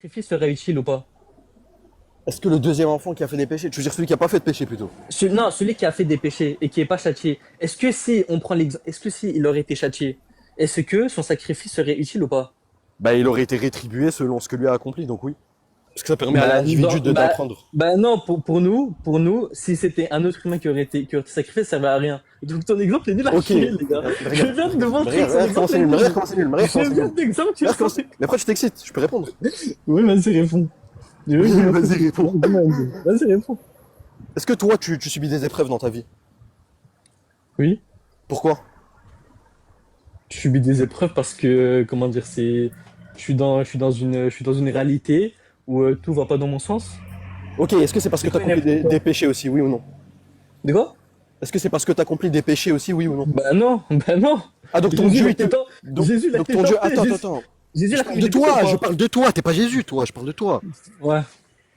sacrifice serait utile ou pas? Est-ce que le deuxième enfant qui a fait des péchés, tu veux dire celui qui a pas fait de péché plutôt? Non, celui qui a fait des péchés et qui est pas châtié. Est-ce que si on prend l'exemple, est-ce que si il aurait été châtié, est-ce que son sacrifice serait utile ou pas? Bah, il aurait été rétribué selon ce que lui a accompli, donc oui. Parce que ça permet à Bah, l'individu de bah, d'apprendre. bah non, pour nous, si c'était un autre humain qui aurait été sacrifié, ça servait à rien. Donc ton exemple est nul à Ok. chier, les gars. Je Regarde, viens de montrer que son regarde comment exemple c'est est nul, nul. regarde comment c'est nul, regarde comment Je c'est viens nul. d'exemple, tu Regarde comment sais. Mais après tu t'excites, je peux répondre. Oui, vas-y, réponds. Je veux que je réponde. Vas-y, réponds. Vas-y, réponds. Est-ce que toi, tu subis des épreuves dans ta vie? Oui, Pourquoi? je subis des épreuves parce que, comment dire, je suis dans une réalité où tout va pas dans mon sens. Ok, est-ce que c'est parce que C'est tu as quoi une accompli épreuve? des péchés aussi, oui ou non? De quoi? Est-ce que c'est parce que tu as accompli des péchés aussi, oui ou non? Bah non, bah non. Ah, donc ton Jésus Dieu, l'a il te... été tenté. Donc, Jésus l'a donc été ton Dieu... tenté. Attends, attends, Jésus, attends. Jésus Je l'a parle commis de des péchés ou toi, je pas? parle de toi, t'es pas Jésus, toi, je parle de toi. Ouais.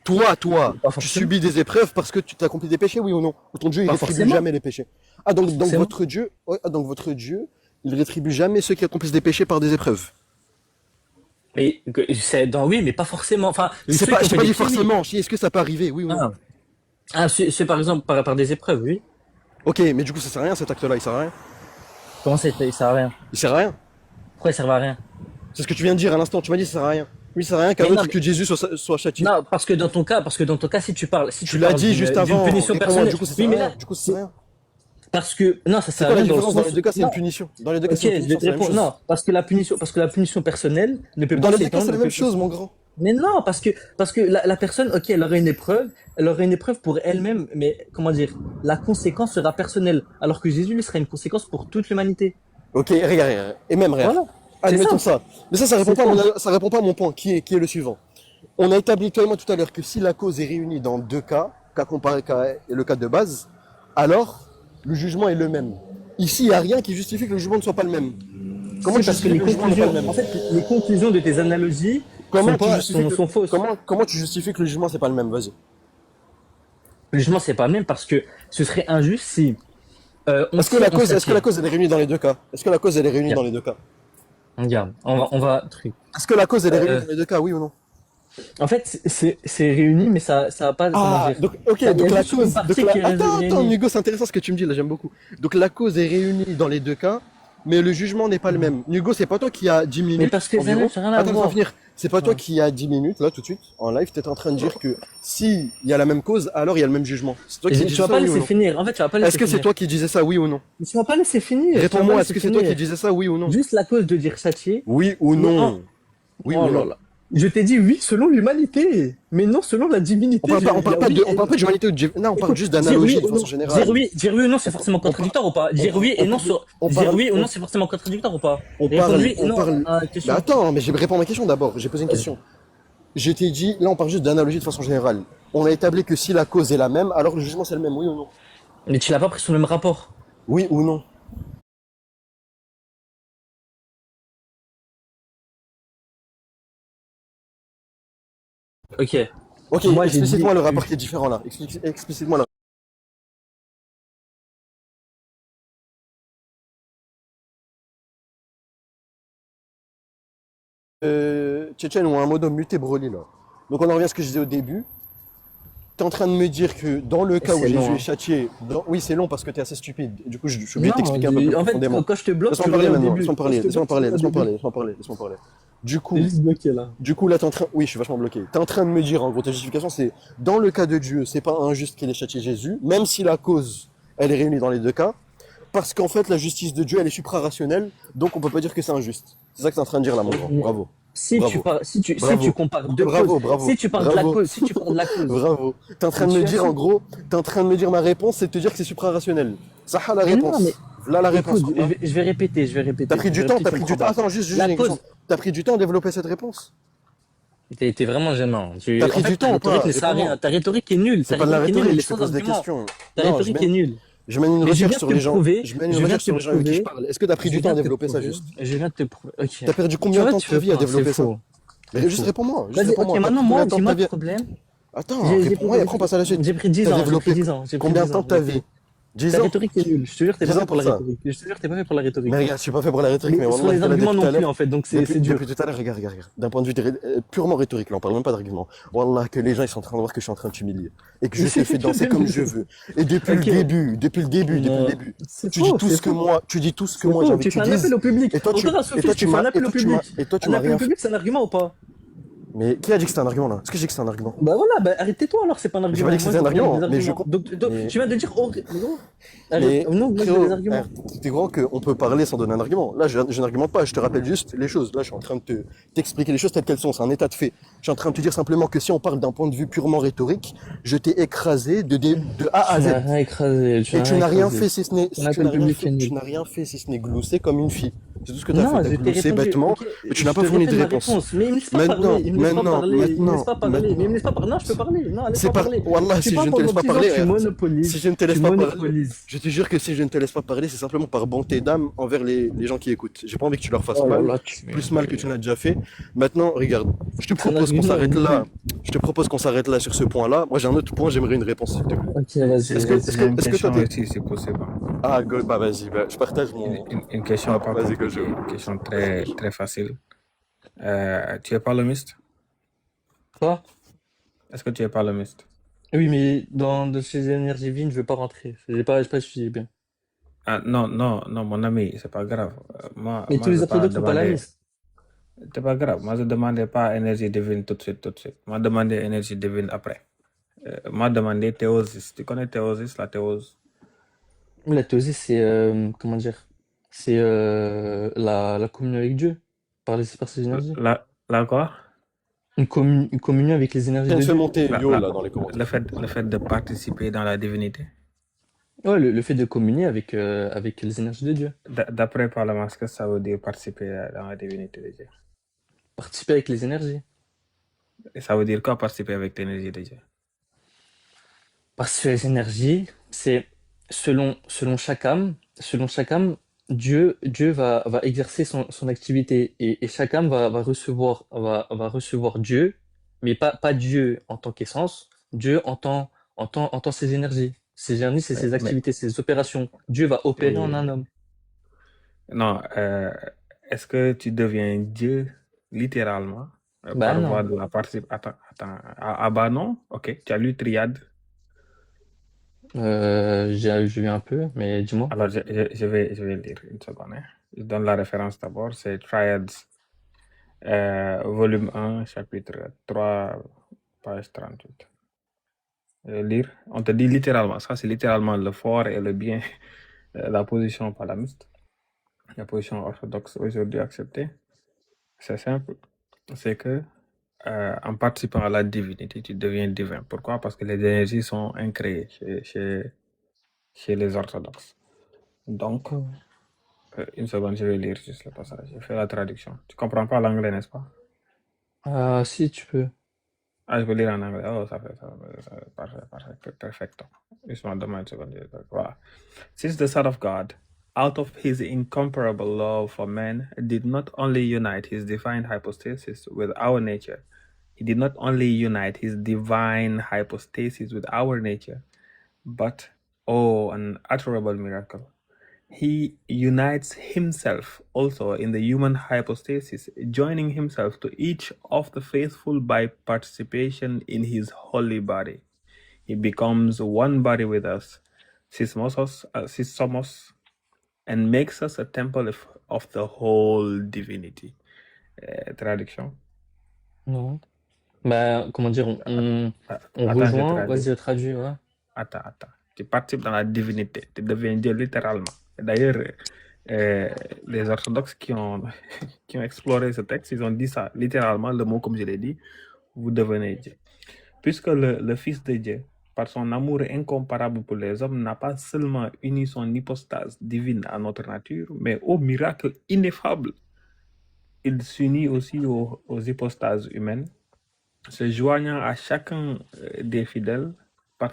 Toi, Mais pas tu forcément. subis des épreuves parce que tu t'as accompli des péchés, oui ou non? Ou ton Dieu, il Pas rétribue forcément. jamais les péchés. Ah, Pas donc forcément. votre Dieu, ouais, ah, donc votre Dieu, il rétribue jamais ceux qui accomplissent des péchés par des épreuves. Mais oui, mais pas forcément. Enfin, C'est ceux pas, qui ont je t'ai fait pas des dit crimes, oui. forcément, si, est-ce que ça peut arriver, oui ou non? Ah, c'est par exemple par des épreuves, oui. Ok, mais du coup, ça sert à rien cet acte-là, il sert à rien. Comment ça, il sert à rien? Il sert à rien. Pourquoi il sert à rien? C'est ce que tu viens de dire à l'instant, tu m'as dit ça sert à rien. Oui, ça sert à rien qu'un Mais non, autre que Jésus soit châtié. non, parce que dans ton cas, si Tu tu l'as parles dit juste d'une avant, punition réponds-moi, personnelle, du coup, ça oui, sert à mais rien. là, Du coup, ça sert à rien. parce que non, ça C'est sert à quoi la rien dans le différence dans les sens, deux cas? C'est une non. punition. Dans les deux cas, Ok, c'est une je vais punition, te c'est la même répondre. chose. Non, parce que la punition personnelle ne peut Mais dans pas les deux cas, s'étendre, c'est ne la même peut pas. chose, mon grand. Mais non, parce que la personne, ok, elle aurait une épreuve pour elle-même, mais comment dire, la conséquence sera personnelle, alors que Jésus lui sera une conséquence pour toute l'humanité. Ok, regarde, regarde. Et même, regarde. Voilà, c'est Admettons simple, ça. Mais ça répond c'est pas à simple. ça répond pas à mon point, qui est le suivant. On a établi, toi et moi, tout à l'heure, que si la cause est réunie dans deux cas comparé et le cas de base, alors le jugement est le même. Ici, il n'y a rien qui justifie que le jugement ne soit pas le même. Comment Si, tu parce que justifies que le jugement n'est pas le même? en fait, les conclusions de tes analogies Comment tu justifies sont fausses. comment tu justifies que le jugement c'est pas le même? Vas-y. Le jugement, c'est pas le même parce que ce serait injuste si on tire un Est-ce que la châtier. cause elle est réunie dans les deux cas? Est-ce que la cause elle est réunie dans Regarde, les deux cas? regarde, truc. Est-ce que la cause elle est réunie Euh, dans les deux cas, oui ou non? En fait, c'est réuni, mais ça va pas, comment Ah, dire. donc, ok, Il y a donc la juste une cause, partie qui est attends, réunie. Hugo, c'est intéressant ce que tu me dis là, j'aime beaucoup. Donc la cause est réunie dans les deux cas, mais le jugement n'est pas le même. Hugo, c'est pas toi qui a 10 Mais parce minutes que ça n'a environ. rien à Attends, laisse-moi voir. finir. C'est pas toi Ouais. qui a 10 minutes, là, tout de suite, en live, t'étais en train de dire que si il y a la même cause, alors il y a le même jugement. C'est toi qui Tu disais vas ça, pas oui ou laisser non? finir. En fait, tu vas pas Est-ce laisser que c'est finir. toi qui disais ça, oui ou non? Mais tu vas pas laisser finir. Tu vas pas Réponds-moi, est-ce laisser que c'est toi qui finir. disais ça, oui ou non? Juste la cause de dire châtier. Oui ou Mais non? Oui oh ou là non? là. Je t'ai dit oui selon l'humanité, mais non selon la divinité. On Il y parle a pas oui on et parle non. pas d'humanité ou de non, on parle Écoute, juste d'analogie de façon générale. dire oui ou non, c'est forcément On, par- contradictoire ou pas? Dire oui et non sur, on dire parle, oui ou non, c'est forcément contradictoire ou pas? on Répondre parle, oui et on non parle. à la Mais question. attends, mais je vais répondre à ma question d'abord. J'ai posé une Vas-y. question. Je t'ai dit, là on parle juste d'analogie de façon générale. On a établi que si la cause est la même, alors le jugement c'est le même, oui ou non? Mais tu l'as pas pris sur le même rapport. Oui ou non? Ok. Ok, Moi j'ai dit, explicite-moi le rapport qui est différent là. Explicite-moi le. Tchétchène ou un modo muté Broly là. Donc on en revient à ce que je disais au début. T'es en train de me dire que dans le cas où c'est Jésus long, est hein. châtié, oui c'est long parce que t'es assez stupide. Du coup je suis obligé de Non, t'expliquer un peu plus en fait, profondément. quand je te bloque, Laisse-moi tu parler reviens au maintenant, début. laisse-moi Quand je parler, te laisse-moi bloque, tu parler, reviens au laisse-moi début. parler, laisse-moi parler, laisse-moi parler. Du T'es coup, juste bloqué là. là t'es en train, oui je suis vachement bloqué. T'es en train de me dire en gros ta justification c'est dans le cas de Dieu c'est pas injuste qu'il ait châtié Jésus, même si la cause elle est réunie dans les deux cas, parce qu'en fait la justice de Dieu elle est suprarationnelle, donc on peut pas dire que c'est injuste. C'est ça que t'es en train de dire là mon grand. Bravo, bravo, Si tu bravo, compares deux causes, bravo, bravo, si tu parles de la bravo. cause, si tu parles de la cause, Bravo. T'es en train de me tu dire, en assumes. gros, t'es en train de me dire ma réponse, c'est de te dire que c'est suprarationnel. Ça a la Mais non, mais réponse. Là la réponse, écoute, quoi. je vais répéter, T'as pris je du vais temps, répéter, tu me prends pas. Attends, juste La une question. cause, T'as pris du temps à développer cette réponse? t'es vraiment gênant. T'as En pris fait, du ta temps ou pas? rhétorique ne sert à rien. Réponds-moi. Ta rhétorique est nulle. C'est Ta pas de la rhétorique est nulle, elle rhétorique, est je te sans pose des argument. questions. Ta Non, rhétorique est nulle. je mène une Mais je recherche viens de sur te les gens. prouver, Je mène une je viens de recherche te sur les gens avec qui je prouver, parle. Est-ce que t'as pris je du temps viens à de te développer ça prouver, juste? je viens de te prouver. Ok. T'as perdu Tu combien de vois, temps de tu ta veux vie à pas, c'est développer ça? faux. Mais C'est juste faux. réponds-moi, juste Vas-y, ok, réponds-moi. T'as pris maintenant, combien moi, de temps de ta dis-moi le vie? problème. Attends, réponds-moi et prends passe à la suite. J'ai pris 10 T'as ans, j'ai pris développé 10 ans, j'ai pris combien de 10 temps ans, de ta j'ai vie? pris. 10 La ans. rhétorique est nulle. Je te jure, t'es pas 10 fait ans pour pour la ça. rhétorique. Je te jure, t'es pas fait pour la Mais rhétorique. regarde, je suis pas fait pour la rhétorique, mais Mais sur Wallah, les je te l'ai dit arguments tout non à plus, l'heure. en fait. Donc Depuis, c'est dur. depuis tout à l'heure, regarde. D'un point de vue purement rhétorique, là, on parle même pas d'argument. Wallah, que les gens, ils sont en train de voir que je suis en train de t'humilier. Et que je te fais danser comme je veux. Et Ok. depuis le Non, début, c'est tu dis faux, tout c'est ce que faux. moi, tu dis tout ce que C'est moi j'ai faux. envie que Tu tu fais un appel dises. au public. Et toi, tu, Encore un sophiste, tu fais un appel au public. et toi, tu Un m'as appel au rien fait. public, c'est un argument ou pas? Mais qui a dit que c'était un argument, là? Est-ce que j'ai dit que c'était un argument? Bah voilà, bah arrêtez-toi alors, c'est pas un Mais j'ai pas dit argument. que Moi, c'était je un veux parler avec argument, des mais je arguments. comprends. Donc, Mais tu viens de dire, oh, mais gros, arrête. Mais Non, moi, je veux des frérot, arguments. t'es grand qu'on peut parler sans donner un argument. Là, je n'argumente pas, je te rappelle juste les choses. Là, je suis en train de t'expliquer les choses telles qu'elles sont, c'est un état de fait. Je suis en train de te dire simplement que si on parle d'un point de vue purement rhétorique, je t'ai écrasé de A à Tu n'as Z. rien écrasé, tu Et n'as tu rien n'as rien écrasé. fait si ce n'est, Ton appel public est tu nul. n'as rien fait si ce n'est glousser comme une fille. C'est tout ce que tu as fait. Non, Tu as je t'ai gloussé répondu. bêtement, Ok, mais tu n'as je pas te fourni de répète ma réponse. réponse. Mais il me laisse pas parler. Il me laisse pas parler. Il me laisse pas parler. Mais il me laisse pas parler. Non, je peux parler. Non, laisse C'est pas par, parler. Wallah, Tu si je parles ne te laisse pendant pas 10 ans, parler, tu si monopolises. je ne te Tu laisse pas parler, monopolises. je te jure que si je ne te laisse pas parler, c'est simplement par bonté d'âme envers les gens qui écoutent. J'ai pas envie que tu leur fasses Oh là mal, là, plus mal que tu n'as déjà fait. Maintenant, regarde, je te c'est un propose qu'on argument s'arrête là. nul. Je te propose qu'on s'arrête là sur ce point-là. Moi, j'ai un autre point, j'aimerais une réponse, s'il te plaît. Ok, vas-y, J'ai une Est-ce que toi question t'es... aussi, si possible. Ah, bah vas-y, bah, je partage mon... Une question pas Vas-y, que je... compliquée, une question très, très facile. Tu es palomiste? Quoi? Est-ce que tu es palomiste? Oui, mais de ces énergies vides, je veux pas rentrer. J'ai pas suivi bien. Ah, non, non, non, mon ami, c'est pas grave. Mais tous Moi, je les veux pas orthodoxes sont pas demander. lamistes. C'est pas grave. Moi, je demandais pas énergie divine tout de suite, tout de suite. Moi, demandé énergie divine après. Moi, demandé théosis. Tu connais théosis, la théose? La théosie, c'est, comment dire? C'est la communion avec Dieu, par ces énergies. La quoi? Une communion avec les énergies Tiens, de fais Dieu. monter La, Yo, la- là, dans les commentaires. le fait de participer dans la divinité. Ouais, le fait de communier avec les énergies de Dieu. D'après Parlement, ce que ça veut dire participer dans la divinité de Dieu? Participer avec les énergies. Et ça veut dire quoi participer avec l'énergie de Dieu? Parce que les énergies, c'est selon chaque âme, Dieu va exercer son activité et chaque âme va recevoir Dieu, mais pas Dieu en tant qu'essence, Dieu en tant ses énergies. Ses énergies, c'est ses Mais activités, ses opérations. Dieu va opérer en et- un homme. non, est-ce que tu deviens Dieu littéralement Bah par voie non. de la participation? Attends. Ah bah non? Ok, tu as lu Triade. J'ai vu un peu, mais dis-moi. Alors, je vais lire une seconde, hein. Je donne la référence d'abord. C'est Triads, volume 1, chapitre 3, page 38. Je vais lire. On te dit littéralement, ça c'est littéralement le fort et le bien, la position palamiste, la position orthodoxe aujourd'hui acceptée. C'est simple, c'est que en participant à la divinité, tu deviens divin. Pourquoi? Parce que les énergies sont incréées chez les orthodoxes. Donc, une seconde, je vais lire juste le passage. Je fais la traduction. Tu comprends pas l'anglais, n'est-ce pas? Ah, si tu peux. Ah, je peux lire en anglais. Oh, parfait, perfecto. Juste donne-moi une seconde. Voilà. Since the Son of God, out of his incomparable love for man, did not only unite his divine hypostasis with our nature, he did not only unite his divine hypostasis with our nature, but, oh, an unutterable miracle, he unites himself also in the human hypostasis, joining himself to each of the faithful by participation in his holy body. He becomes one body with us, sis somos, and makes us a temple of the whole divinity. Traduction. Non. Bah, comment dire, on Attends, je rejoint. traduis. Vas-y, traduis, ouais. Attends. Tu participes dans la divinité. Tu deviens Dieu littéralement. D'ailleurs, les orthodoxes qui ont, qui ont exploré ce texte, ils ont dit ça littéralement, le mot comme je l'ai dit, vous devenez Dieu. Puisque le Fils de Dieu, par son amour incomparable pour les hommes, n'a pas seulement uni son hypostase divine à notre nature, mais au miracle ineffable, il s'unit aussi aux hypostases humaines, se joignant à chacun des fidèles. Par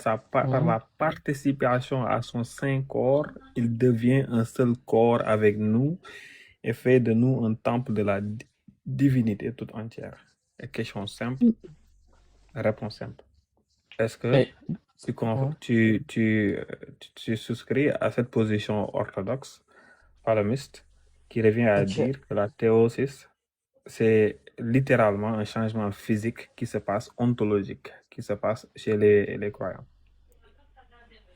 la participation à son saint corps, il devient un seul corps avec nous et fait de nous un temple de la divinité toute entière. Question simple, réponse simple. Est-ce que Mais Ouais. Tu souscris à cette position orthodoxe, palemiste, qui revient à Ok. dire que la théosis, c'est littéralement un changement physique qui se passe ontologique, qui se passe chez les croyants.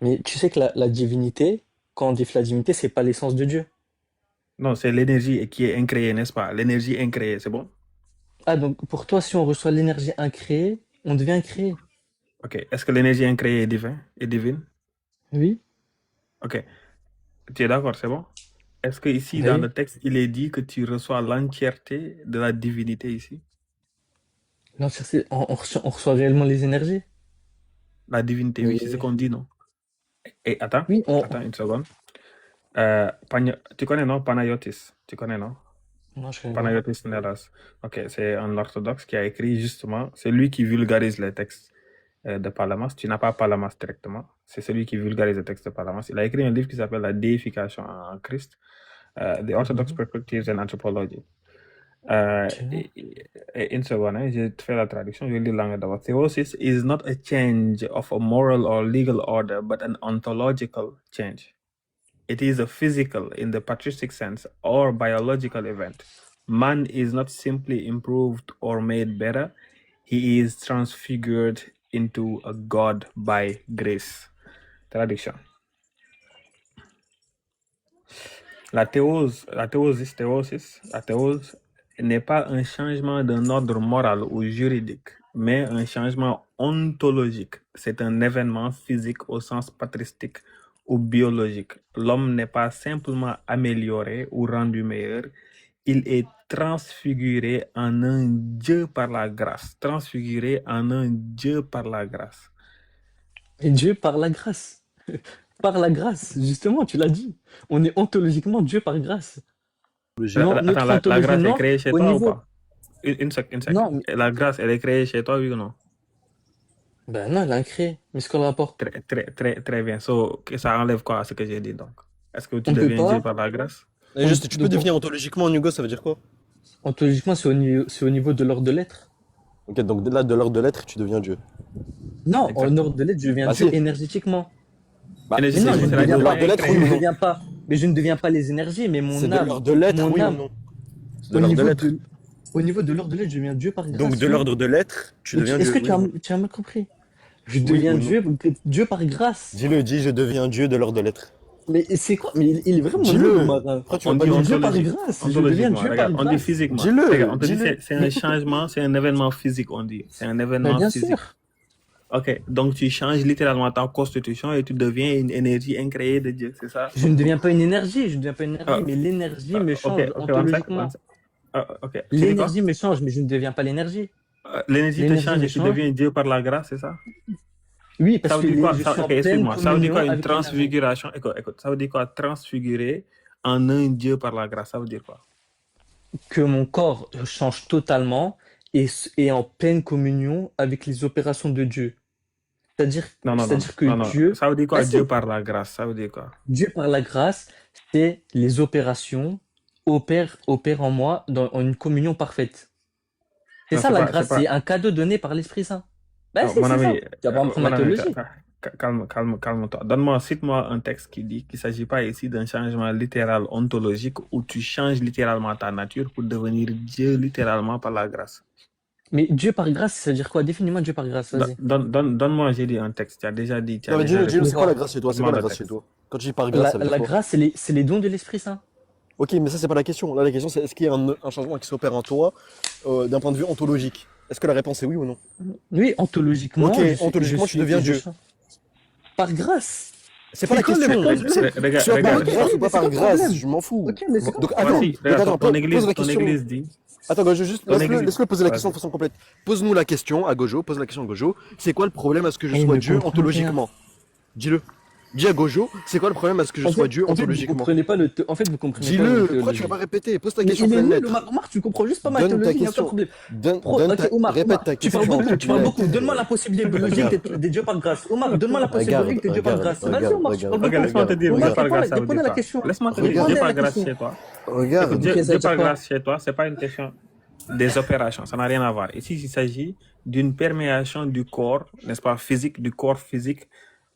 Mais tu sais que la divinité, quand on dit la divinité, c'est pas l'essence de Dieu. Non, c'est l'énergie qui est incréée, n'est-ce pas? L'énergie incréée, c'est bon? Ah, donc pour toi, si on reçoit l'énergie incréée, on devient incréé. Ok. Est-ce que l'énergie incréée est divine? Oui. Ok. Tu es d'accord, c'est bon? Est-ce que ici, Ben dans oui. le texte, il est dit que tu reçois l'entièreté de la divinité ici? Non, on reçoit réellement les énergies. La divinité, oui, c'est ce Mais qu'on dit, non? Et oui, attends une seconde. Tu connais, non? Panayotis. Tu connais, non? non, je connais pas. Panayotis Neras. Ok, c'est un orthodoxe qui a écrit justement, c'est lui qui vulgarise les textes de Palamas. Tu n'as pas Palamas directement, c'est celui qui vulgarise les textes de Palamas. Il a écrit un livre qui s'appelle La déification en Christ, The Orthodox Mhm. Perspectives and Anthropology. Ok. Une seconde, hein, je te fais la traduction, je lis la langue d'abord. Theosis is not a change of a moral or legal order, but an ontological change. It is a physical, in the patristic sense, or biological event. Man is not simply improved or made better, he is transfigured into a God by grace. Traduction. La théose n'est pas un changement d'un ordre moral ou juridique, mais un changement ontologique. C'est un événement physique au sens patristique ou biologique. L'homme n'est pas simplement amélioré ou rendu meilleur, il est transfiguré en un Dieu par la grâce. Transfiguré en un Dieu par la grâce. Et Dieu par la grâce. Par la grâce, justement, tu l'as dit. On est ontologiquement Dieu par grâce. Non, Attends, notre la ontologie, grâce est non. créée chez Au toi ou niveau. pas? Une sec, une sec. Non, mais- La grâce, elle est créée chez toi, oui ou non? ben non, elle a un créé. Mais c'est quoi le rapport? Très bien. So, ça enlève quoi à ce que j'ai dit donc? Est-ce que tu On peut deviens Dieu pas. par la grâce? Et juste, tu peux Donc, devenir ontologiquement Hugo, ça veut dire quoi? ontologiquement, c'est au niveau de l'ordre de l'être. Ok, donc là, de l'ordre de l'être, tu deviens Dieu. Non, en ordre Exactement. de l'être, je deviens Bah Dieu si. énergétiquement. Bah, Mais non, Énergétiquement, je ne c'est la de deviens divinité pas. l'ordre de l'être, Je oui ou ne incréée. non? deviens pas. Mais je ne deviens pas les énergies, mais C'est de l'ordre de l'être, mon oui ou âme, non? C'est de au l'ordre de niveau l'être. de, au niveau de l'ordre de l'être, je deviens Dieu par Donc, grâce, de oui. l'ordre de l'être, tu Mais deviens est-ce Dieu, que oui ou non? tu as mal compris? Je Oui deviens ou non? Dieu, Dieu par grâce. Dis-le, dis, je deviens Dieu de l'ordre de l'être. Mais c'est quoi? Mais il est vraiment nul, Dis-le! Omar, hein. Pourquoi tu On veux pas dit le On dit dire? Dieu par ontologique. grâce. Je deviens Ontologiquement, Dieu par regarde, on dit grâce. physiquement. Regarde, Dis-le, on te dit dis-le. c'est un Mais, changement, c'est un événement physique, on dit. C'est un mais événement bien physique. sûr. Ok, donc tu changes littéralement ta constitution et tu deviens une énergie incréée de Dieu, c'est ça? Je ne deviens pas une énergie, je ne deviens pas une énergie, Ah, mais l'énergie me ok, change ok, one sec, one ontologiquement. sec. Ok, tu dis quoi? L'énergie me change, mais je ne deviens pas l'énergie. L'énergie te L'énergie change me et tu change. deviens Dieu par la grâce, c'est ça? Oui, Ça parce veut que dire quoi? je suis Ok, en pleine excuse-moi. Ça veut dire quoi communion une avec l'énergie. transfiguration? Écoute, ça veut dire quoi transfigurer en un Dieu par la grâce? Ça veut dire quoi? Que mon corps change totalement et en pleine communion avec les opérations de Dieu. C'est-à-dire, Non, non, non, c'est-à-dire que non, non. Dieu, Ça veut dire bah quoi Dieu si, par la grâce? Ça veut dire quoi? Dieu par la grâce, c'est les opérations opère en moi en une communion parfaite. C'est Non, ça la c'est grâce, c'est pas. un cadeau donné par l'Esprit Saint. Bah Non, si, c'est ça. Tu vas pas me prendre ma mon ami, théologie. calme-toi. Cite-moi un texte qui dit qu'il ne s'agit pas ici d'un changement littéral ontologique où tu changes littéralement ta nature pour devenir Dieu littéralement par la grâce. Mais Dieu par grâce, ça veut dire quoi? Définis-moi Dieu par grâce, vas-y. Donne-moi, j'ai dit un texte. Tu as déjà dit, tu as Non, mais déjà dis-le, répondu. c'est quoi la Laurent, grâce chez toi? C'est quoi Demande la le grâce chez texte. toi? Quand tu dis par grâce, ça veut dire la quoi? grâce, c'est les dons de l'Esprit Saint. Ok, mais ça, c'est pas la question. Là, la question, c'est est-ce qu'il y a un changement qui s'opère en toi d'un point de vue ontologique? Est-ce que la réponse est oui ou non? Oui, Ok, ontologiquement, ontologiquement, tu deviens Dieu. par grâce. C'est pas la C'est quoi le question. problème? Que tu sois par Regarde. Ok, grâce ou pas mais c'est par quoi le grâce, problème? je m'en fous. Ok, mais c'est quoi? Donc, attends, Voici, regarde, attends, ton pose la ton question. église dit. Attends, Gojo, juste Ton église. laisse-le poser la question de Vas-y. façon complète. Pose-nous la question à Gojo, pose la question à Gojo. C'est quoi le problème à ce que je Eh, il sois ne Dieu comprend rien. ontologiquement? Dis-le. Dis à Gojo, c'est quoi le problème à ce que je sois Dieu Vous ontologiquement? comprenez pas en fait, vous comprenez pas Dis-le. une Pourquoi tu vas théologie. pas répéter? Pose ta Mais question il est pleine nul, lettre. Omar, tu comprends juste pas ma Donne ta théologie, il n'y a aucun question. problème. Répète Omar, ta tu parles question. beaucoup, tu parles Ouais. beaucoup. Donne-moi la possibilité biologique d'être Dieu par grâce. Omar, donne-moi la possibilité biologique d'être Dieu par grâce. Vas-y, Omar, tu parles Ok, beaucoup. laisse-moi te dire, Omar, Dieu par grâce, ça veut répondez dire à la quoi? question. Laisse-moi te dire, Regarde. Dieu Répondez à par la grâce question. chez toi. Écoute, Regarde. Ok, ça veut Dieu dire par quoi? grâce chez toi, c'est pas une question. des opérations. Ça n'a rien à voir. Ici, il s'agit d'une perméation du corps, n'est-ce pas, physique, du corps physique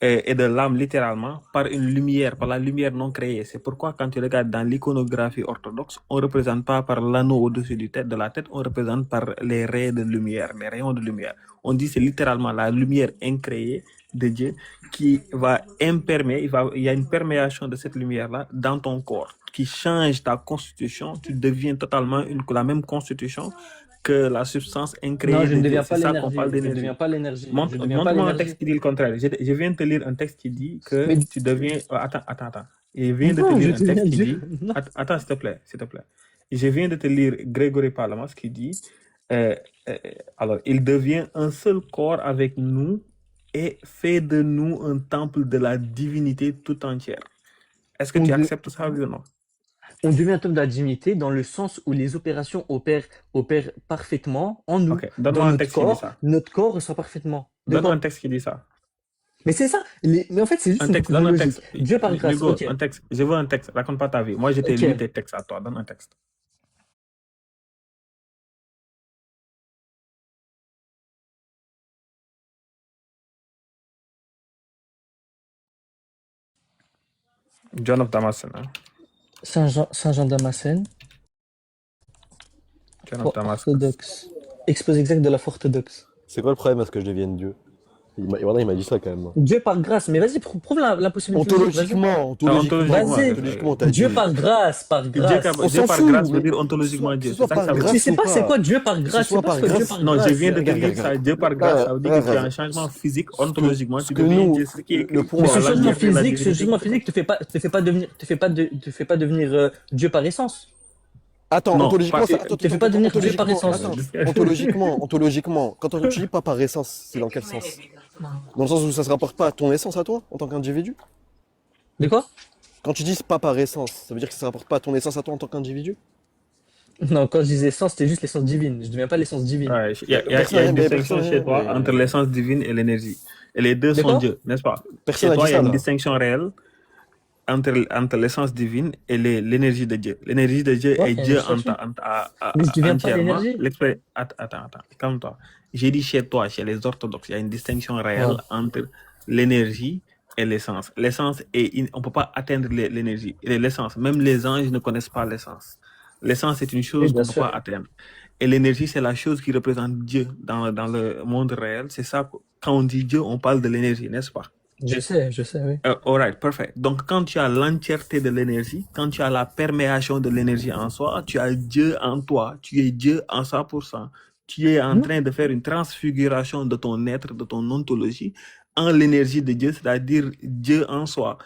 et de l'âme littéralement par une lumière, par la lumière non créée. C'est pourquoi quand tu regardes dans l'iconographie orthodoxe, on ne représente pas par l'anneau au-dessus de la tête, on représente par les rayons de lumière, les rayons de lumière. On dit c'est littéralement la lumière incréée de Dieu qui va impermer, il y a une perméation de cette lumière-là dans ton corps qui change ta constitution, tu deviens totalement la même constitution que la substance Non, incréée je ne de Dieu. deviens C'est pas ça qu'on parle l'énergie. Je ne d'énergie. deviens pas l'énergie. Je ne deviens pas Montre-moi un l'énergie. texte qui dit le contraire. Je viens de te lire un texte qui dit que Mais tu deviens... Attends. Je viens de te non, je lire un texte deviens qui dit... Dieu. Non. Attends, s'il te plaît, s'il te plaît. Je viens de te lire Grégory Palamas qui dit... euh, euh, alors, il devient un seul corps avec nous et fait de nous un temple de la divinité tout entière. Est-ce que On, tu de- acceptes ça ou non? on devient un temple de la divinité dans le sens où les opérations opèrent parfaitement en nous. Ok, Dans donne-moi un texte qui dit ça. notre corps ressent parfaitement. De Donne-moi un quoi? texte qui dit ça. Mais c'est ça. Mais en fait, c'est juste Un une texte, conclusion donne un logique. texte. Dieu par grâce. Hugo, Ok. un texte. Je veux un texte. Raconte pas ta vie. Moi, je t'ai Ok. lu tes textes à toi. Donne un texte. John of Damascene. Hein? Saint Jean Damascène. John of Damascus. Orthodoxe. Expose exact de la foi orthodoxe. C'est quoi le problème à ce que je devienne Dieu? Il m'a dit ça quand même. Dieu par grâce. Mais vas-y, prouve la possibilité. Ontologiquement, Vas-y. t'as dit. Dieu par grâce, par grâce. On Dieu s'en par fout, grâce veut mais dire ontologiquement Dieu. ce soit C'est ça que par ça veut grâce Tu dire. sais pas ou c'est pas. quoi Dieu par grâce. soit Tu sais pas par ce que Dieu grâce. par Non, grâce. je viens de te Regarde. dire ça. Dieu par grâce, ça veut dire que tu as un changement physique, ontologiquement. Parce Tu que deviens nous, Dieu. Ce qui est le écrit point- Mais dans ce la changement Bible, la physique, divinité. te fait pas devenir Dieu par essence. Attends, Non, ontologiquement, pas- te fais pas devenir Dieu par essence. ontologiquement, quand tu dis pas par essence, c'est dans quel sens? Dans le sens où ça se rapporte pas à ton essence à toi, en tant qu'individu? De quoi? Quand tu dis pas par essence, ça veut dire que ça se rapporte pas à ton essence à toi en tant qu'individu? Non, quand je disais essence, c'était juste l'essence divine. Je ne deviens pas l'essence divine. Ouais, il y a une distinction chez toi entre l'essence divine et l'énergie. Et les deux De sont quoi? Dieu, n'est-ce pas? Personne Chez n'a toi, dit il y a ça, une là. distinction réelle entre l'essence divine et l'énergie de Dieu. L'énergie de Dieu Ouais, est il y a Dieu une distinction. à Mais je deviens pas entièrement. l'énergie. Attends, calme-toi. J'ai dit chez toi, chez les orthodoxes, il y a une distinction réelle Ouais. entre l'énergie et l'essence. L'essence on ne peut pas atteindre l'énergie. Et l'essence, même les anges ne connaissent pas l'essence. L'essence est une chose Oui, qu'on bien ne peut sûr. pas atteindre. Et l'énergie, c'est la chose qui représente Dieu dans le monde réel. C'est ça, quand on dit Dieu, on parle de l'énergie, n'est-ce pas? Je sais, oui. Alright, parfait. Donc, quand tu as l'entièreté de l'énergie, quand tu as la perméation de l'énergie en soi, tu as Dieu en toi. Tu es Dieu en 100%. Tu es en train de faire une transfiguration de ton être, de ton ontologie, en l'énergie de Dieu, c'est-à-dire Dieu en soi.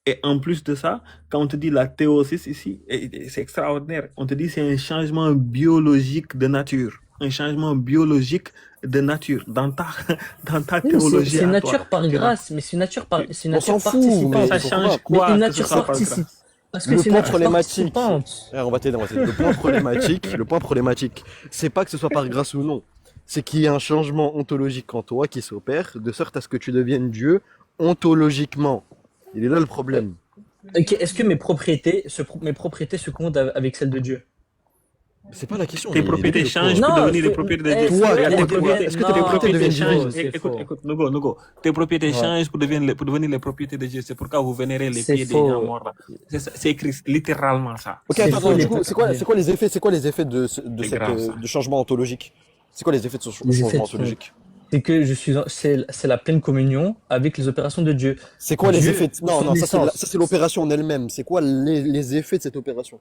Et en plus de ça, quand on te dit la théosis ici, c'est extraordinaire. On te dit c'est un changement biologique de nature. Un changement biologique de nature dans ta Oui, théologie. c'est une à toi. nature par grâce, mais c'est une nature On s'en fout, participante. mais Ça je change comprends quoi Mais une que nature ce soit par grâce? participe. Parce que Le c'est une point nature problématique. participante. On va t'aider. Le point problématique, c'est pas que ce soit par grâce ou non. C'est qu'il y a un changement ontologique en toi qui s'opère, de sorte à ce que tu deviennes Dieu ontologiquement. Il est là le problème. Ok, est-ce que mes propriétés se comptent avec celles de Dieu? C'est pas la question. Tes propriétés changent pour Non, devenir les c'est- propriétés de eh, Dieu. toi, Regarde, toi, tes propriétés- est-ce que tes tes propriétés propriétés deviennent changent. divines? C'est faux. Écoute, Nogo. Tes propriétés Ouais. changent pour devenir les propriétés de Dieu. C'est pourquoi vous vénérez les C'est pieds des faux. gens morts là. C'est écrit littéralement ça. Ok, C'est attends, faux, du les coup, c'est propriétés. quoi les effets de cette grave, ça. de changement ontologique? C'est quoi les effets de ce Les effets changement de- ontologique? C'est que c'est la pleine communion avec les opérations de Dieu. C'est quoi les Dieu, effets Non, son ça essence. c'est l'opération en elle-même. C'est quoi les effets de cette opération?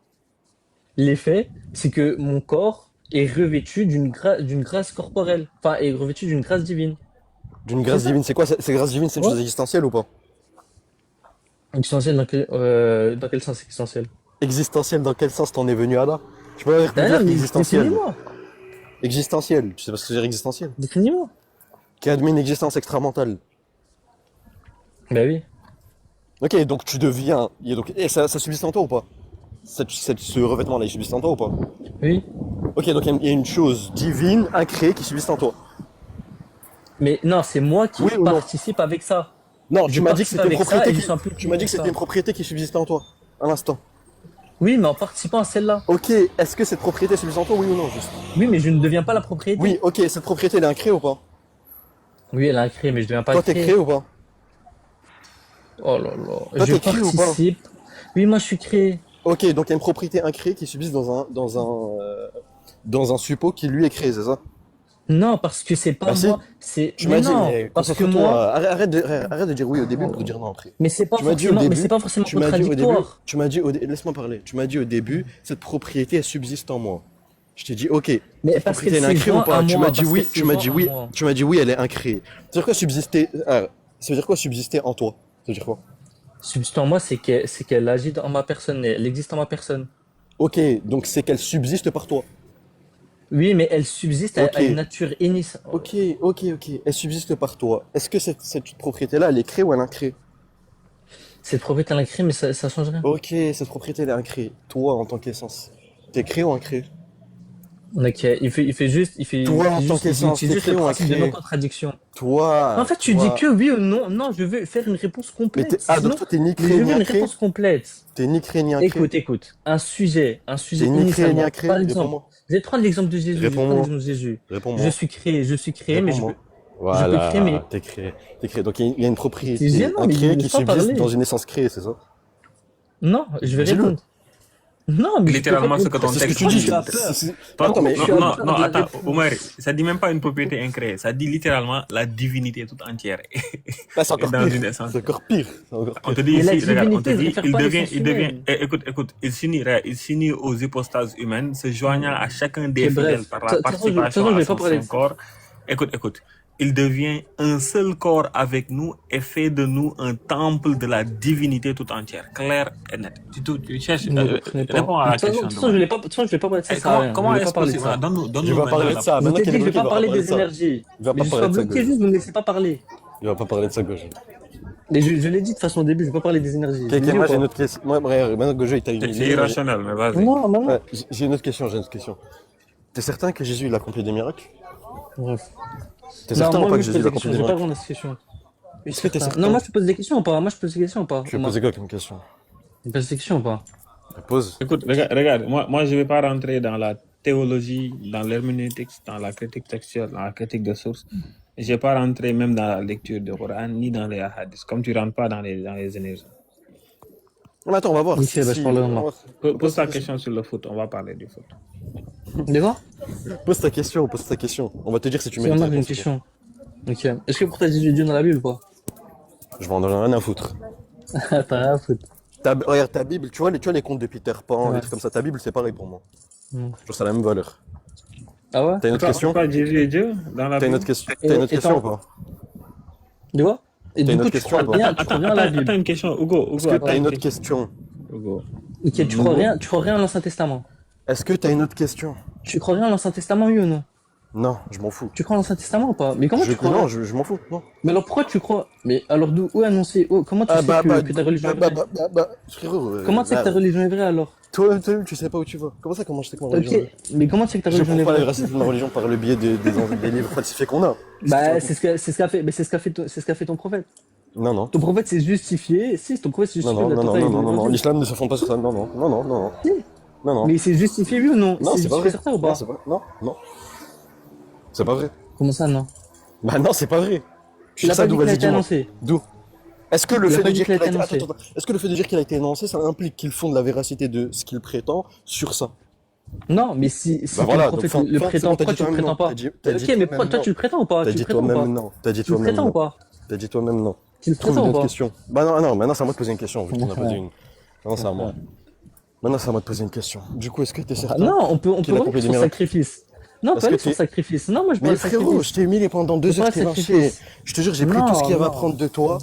L'effet, c'est que mon corps est revêtu d'une grâce corporelle. Enfin, est revêtu d'une grâce divine. D'une grâce C'est ça. divine, c'est quoi cette grâce divine? C'est une Ouais. chose existentielle ou pas? Existentiel dans quel sens existentiel? Existentielle, dans quel sens t'en es venu à là? Je peux pas Ah dire non, mais existentielle. définis-moi. Existentielle, tu sais pas ce que c'est existentiel? Définis-moi. Qui admet une existence extramentale. Bah oui. Ok, donc tu deviens. Et ça subsiste en toi ou pas? Ce revêtement-là, il subsiste en toi ou pas? Oui. Ok, donc il y a une chose divine, incréée, qui subsiste en toi. Mais non, c'est moi qui Oui ou non? participe avec ça. Non, Je tu m'as dit que participe c'était une avec ça propriété et je qui... suis impliqué Tu m'as dit que avec c'était ça. une propriété qui subsistait en toi, à l'instant. Oui, mais en participant à celle-là. Ok, est-ce que cette propriété est subsiste en toi, oui ou non, juste? Oui, mais je ne deviens pas la propriété. Oui, ok, cette propriété, elle est incréée ou pas? Oui, elle a un créé, mais je ne deviens pas le Toi, t'es créé créé. ou pas? Oh là là. Toi, Je t'es créé ou pas? participe. Oui, moi, je suis créé. Ok, donc il y a une propriété incréée qui subsiste dans un suppôt qui lui est créé, c'est ça? Non, parce que c'est pas Bah si, moi. C'est. tu Mais m'as dit, non, mais parce que concentre-toi, moi. arrête de dire oui au début pour dire non après. Mais c'est pas Tu m'as dit au forcément. Mais c'est début, pas forcément tu m'as dit au début, contradictoire. laisse-moi parler. Tu m'as dit au début, cette propriété elle subsiste en moi. Je t'ai dit ok, Mais cette parce propriété qu'elle elle est se incréée ou joint à pas? Tu m'as moi. dit Parce qu'elle oui, se joint à moi. tu m'as dit oui, elle est incréée. Ça veut dire quoi subsister? Ça veut dire quoi subsister en toi? Ça veut dire quoi? Subsistant en moi, c'est qu'elle agit en ma personne. Elle existe en ma personne. Ok, donc c'est qu'elle subsiste par toi. Oui, mais elle subsiste à, Ok, à une nature initiale. ok. Elle subsiste par toi. Est-ce que cette propriété-là, elle est créée ou elle est incréée? Cette propriété, elle a créé, mais ça change rien. Ok, cette propriété, elle est incréée. Toi, en tant qu'essence, t'es créé ou incréé? Donc, il fait juste, il fait, il Toi, en fait tant juste, il qu'essence, utilise t'es juste le créé ou principe de incréé? non-contradiction. En Toi, fait, tu dis toi. que oui ou non. Non, je veux faire une réponse Mais complète. donc Sinon, toi, t'es ni mais créé je ni veux une incréé? réponse complète. T'es ni créé ni incréé? Écoute. Un sujet T'es ni créé ni initialement. incréé? Par exemple, Réponds-moi. je vais prendre l'exemple de Jésus. Réponds-moi. Je Réponds-moi. suis créé, mais Réponds-moi. je peux créer, Voilà, mais t'es créé. T'es créé. Donc il y a une c'est propriété gênant, mais il incréée ne qui laisse pas subsiste dans parler. une essence créée, c'est ça? Non, je vais Dis-le. répondre. Non, mais je peux Littéralement, ce que répondre. ton C'est ce que texte tu Pourquoi dis. dit. tu as peur? Attends, mais Pourquoi tu as Non, peur non, de la attends, Omar, réponse? ça dit même pas une propriété incréée, ça dit littéralement la divinité toute entière là, c'est est encore dans pire. une essence. C'est encore pire. C'est encore On pire. te dit Mais la ici, regarde, on te divinité ne dit, réfère pas à l'essence il devient, humaine. écoute, regarde, il s'unit aux hypostases humaines, se joignant à chacun des Ok, fidèles bref. par De la toute façon, de toute participation façon, je à vais pas son parler de saint ça. corps. Écoute, il devient un seul corps avec nous et fait de nous un temple de la divinité toute entière, clair et net. Tu cherches, Ne reprenez pas. réponds à De la toute façon, question de toute de façon, moi. de toute façon, je vais pas parler de ça, ça sert à rien. Je Comment vais pas est-ce parler de possible? ça. Donne-nous, Je vais donne-nous pas parler maintenant de ça. Je Maintenant t'ai qu'il dit est que je vais bloqué, il pas va pas parler parler de des ça. énergies. Il va Mais pas je suis parler pas de ça, bloqué, gauche. juste vous ne me laissez pas parler. Il va pas parler de ça, gauche. Mais je l'ai dit de toute façon au début, je vais pas parler des énergies. Je Ok, l'ai dit ou moi j'ai une pas? autre question. Moi, regarde, maintenant que Gojo il t'a C'est humilié, irrationnel, mais vas-y. Non, maintenant. ouais, j'ai une autre question. T'es certain que Jésus il a accompli des miracles? Bref. T'es Non, certain ou moi, pas moi que je Jésus pose il a des accompli questions, des je vais pas miracles? répondre à cette question. Oui, Est-ce que t'es non, certain? moi je te pose des questions ou pas? Moi je pose des questions ou pas? Tu veux Omar? poser quoi comme question? Tu poses des questions ou pas? Pose. Écoute, regarde, moi, je vais pas rentrer dans la théologie, dans l'herméneutique, dans la critique textuelle, dans la critique de sources. Je vais pas rentrer même dans la lecture du Coran, ni dans les hadiths, comme tu rentres pas dans les énergies. Mais attends, on va voir. Ok, bah je parlerai de moi. Pose ta question sur le foot, on va parler du foot. D'accord? Pose ta question. On va te dire si tu C'est mérites moi la j'ai une réponse ou pas. question. Ok. Est-ce que pour toi Jésus est Dieu dans la Bible ou pas? Je m'en donne rien à foutre. T'as rien à foutre. Regarde ta Bible, tu vois les contes de Peter Pan, Ouais. les trucs comme ça. Ta Bible c'est pareil pour moi. Hmm. Genre c'est la même valeur. Ah ouais? T'as une autre question? Pourquoi Jésus est Dieu dans la T'as une Bible? autre question? Et- T'as une autre et question ou attends. pas? Tu vois? Et T'as du une coup, autre tu question crois ou pas? rien, tu crois rien à la Attends, Bible. une question, Hugo, Est-ce que attends t'as une une autre question? Hugo. Ok, tu crois rien à l'Ancien Testament. Est-ce que t'as une autre question? Tu crois rien à l'Ancien Testament, oui ou non? Non, je m'en fous. Tu crois à l'Ancien Testament ou pas? Mais comment tu crois? Non, je m'en fous. Non. Mais alors pourquoi tu crois? Mais alors où annoncer? Comment tu sais que ta religion est vraie? frérot. Comment tu sais que ta religion est vraie alors? Toi, tu sais pas où tu vas. Comment ça, comment je sais que ma religion est Ok, mais comment tu sais que ta vraie? Je religion est comprends pas la vraie? véracité de ma religion par le biais des livres falsifiés qu'on a. Bah c'est ce qu'a fait, mais c'est ce qu'a fait ton prophète. Non. Ton prophète s'est justifié, si ton prophète s'est Non, justifié non, de la non, non, totale non, non, non, non. religion. L'islam ne se fonde pas sur ça. Non. Si. Non. Mais il s'est justifié oui ou non? Non, C'est c'est pas justifié vrai. certain ou Non, pas? c'est pas. Non. C'est pas vrai. Comment ça non? Bah non, c'est pas vrai. Tu Il sais a ça pas dit d'où? qu'il a Vas-y, été dis-moi. annoncé. D'où? Est-ce que le Il a fait pas de dit dire qu'il a qu'il a été été... annoncé. Attends. Est-ce que le fait de dire qu'il a été énoncé, ça implique qu'il fonde la véracité de ce qu'il prétend sur ça? Non, mais si Bah ton voilà, prophète donc, le c'est prétend, bon, t'as pourquoi dit tu le toi-même prétends non. pas? T'as dit Ok, mais toi-même toi non. tu le prétends ou pas? T'as Tu le dit prétends ou toi-même pas? non. T'as dit Tu le toi-même prétends ou non. pas? T'as dit toi-même non. Tu le Trouve prétends une ou autre pas? question. Bah non, maintenant c'est à moi de poser une question, vu que t'en as posé Ouais. une. Maintenant c'est à moi. Maintenant c'est à moi de poser une question. Du coup, est-ce que t'es Ah, certain? non, on peut qu'il a revenir accompli des sur miracles? sacrifice. Non, on Est-ce peut aller que sur t'es- sacrifice. Non, moi je parle Mais de frérot, sacrifice. je t'ai humilié pendant Je 2 heures parle de t'es sacrifice. Je te jure, j'ai pris tout ce qu'il y avait à Non. prendre de toi.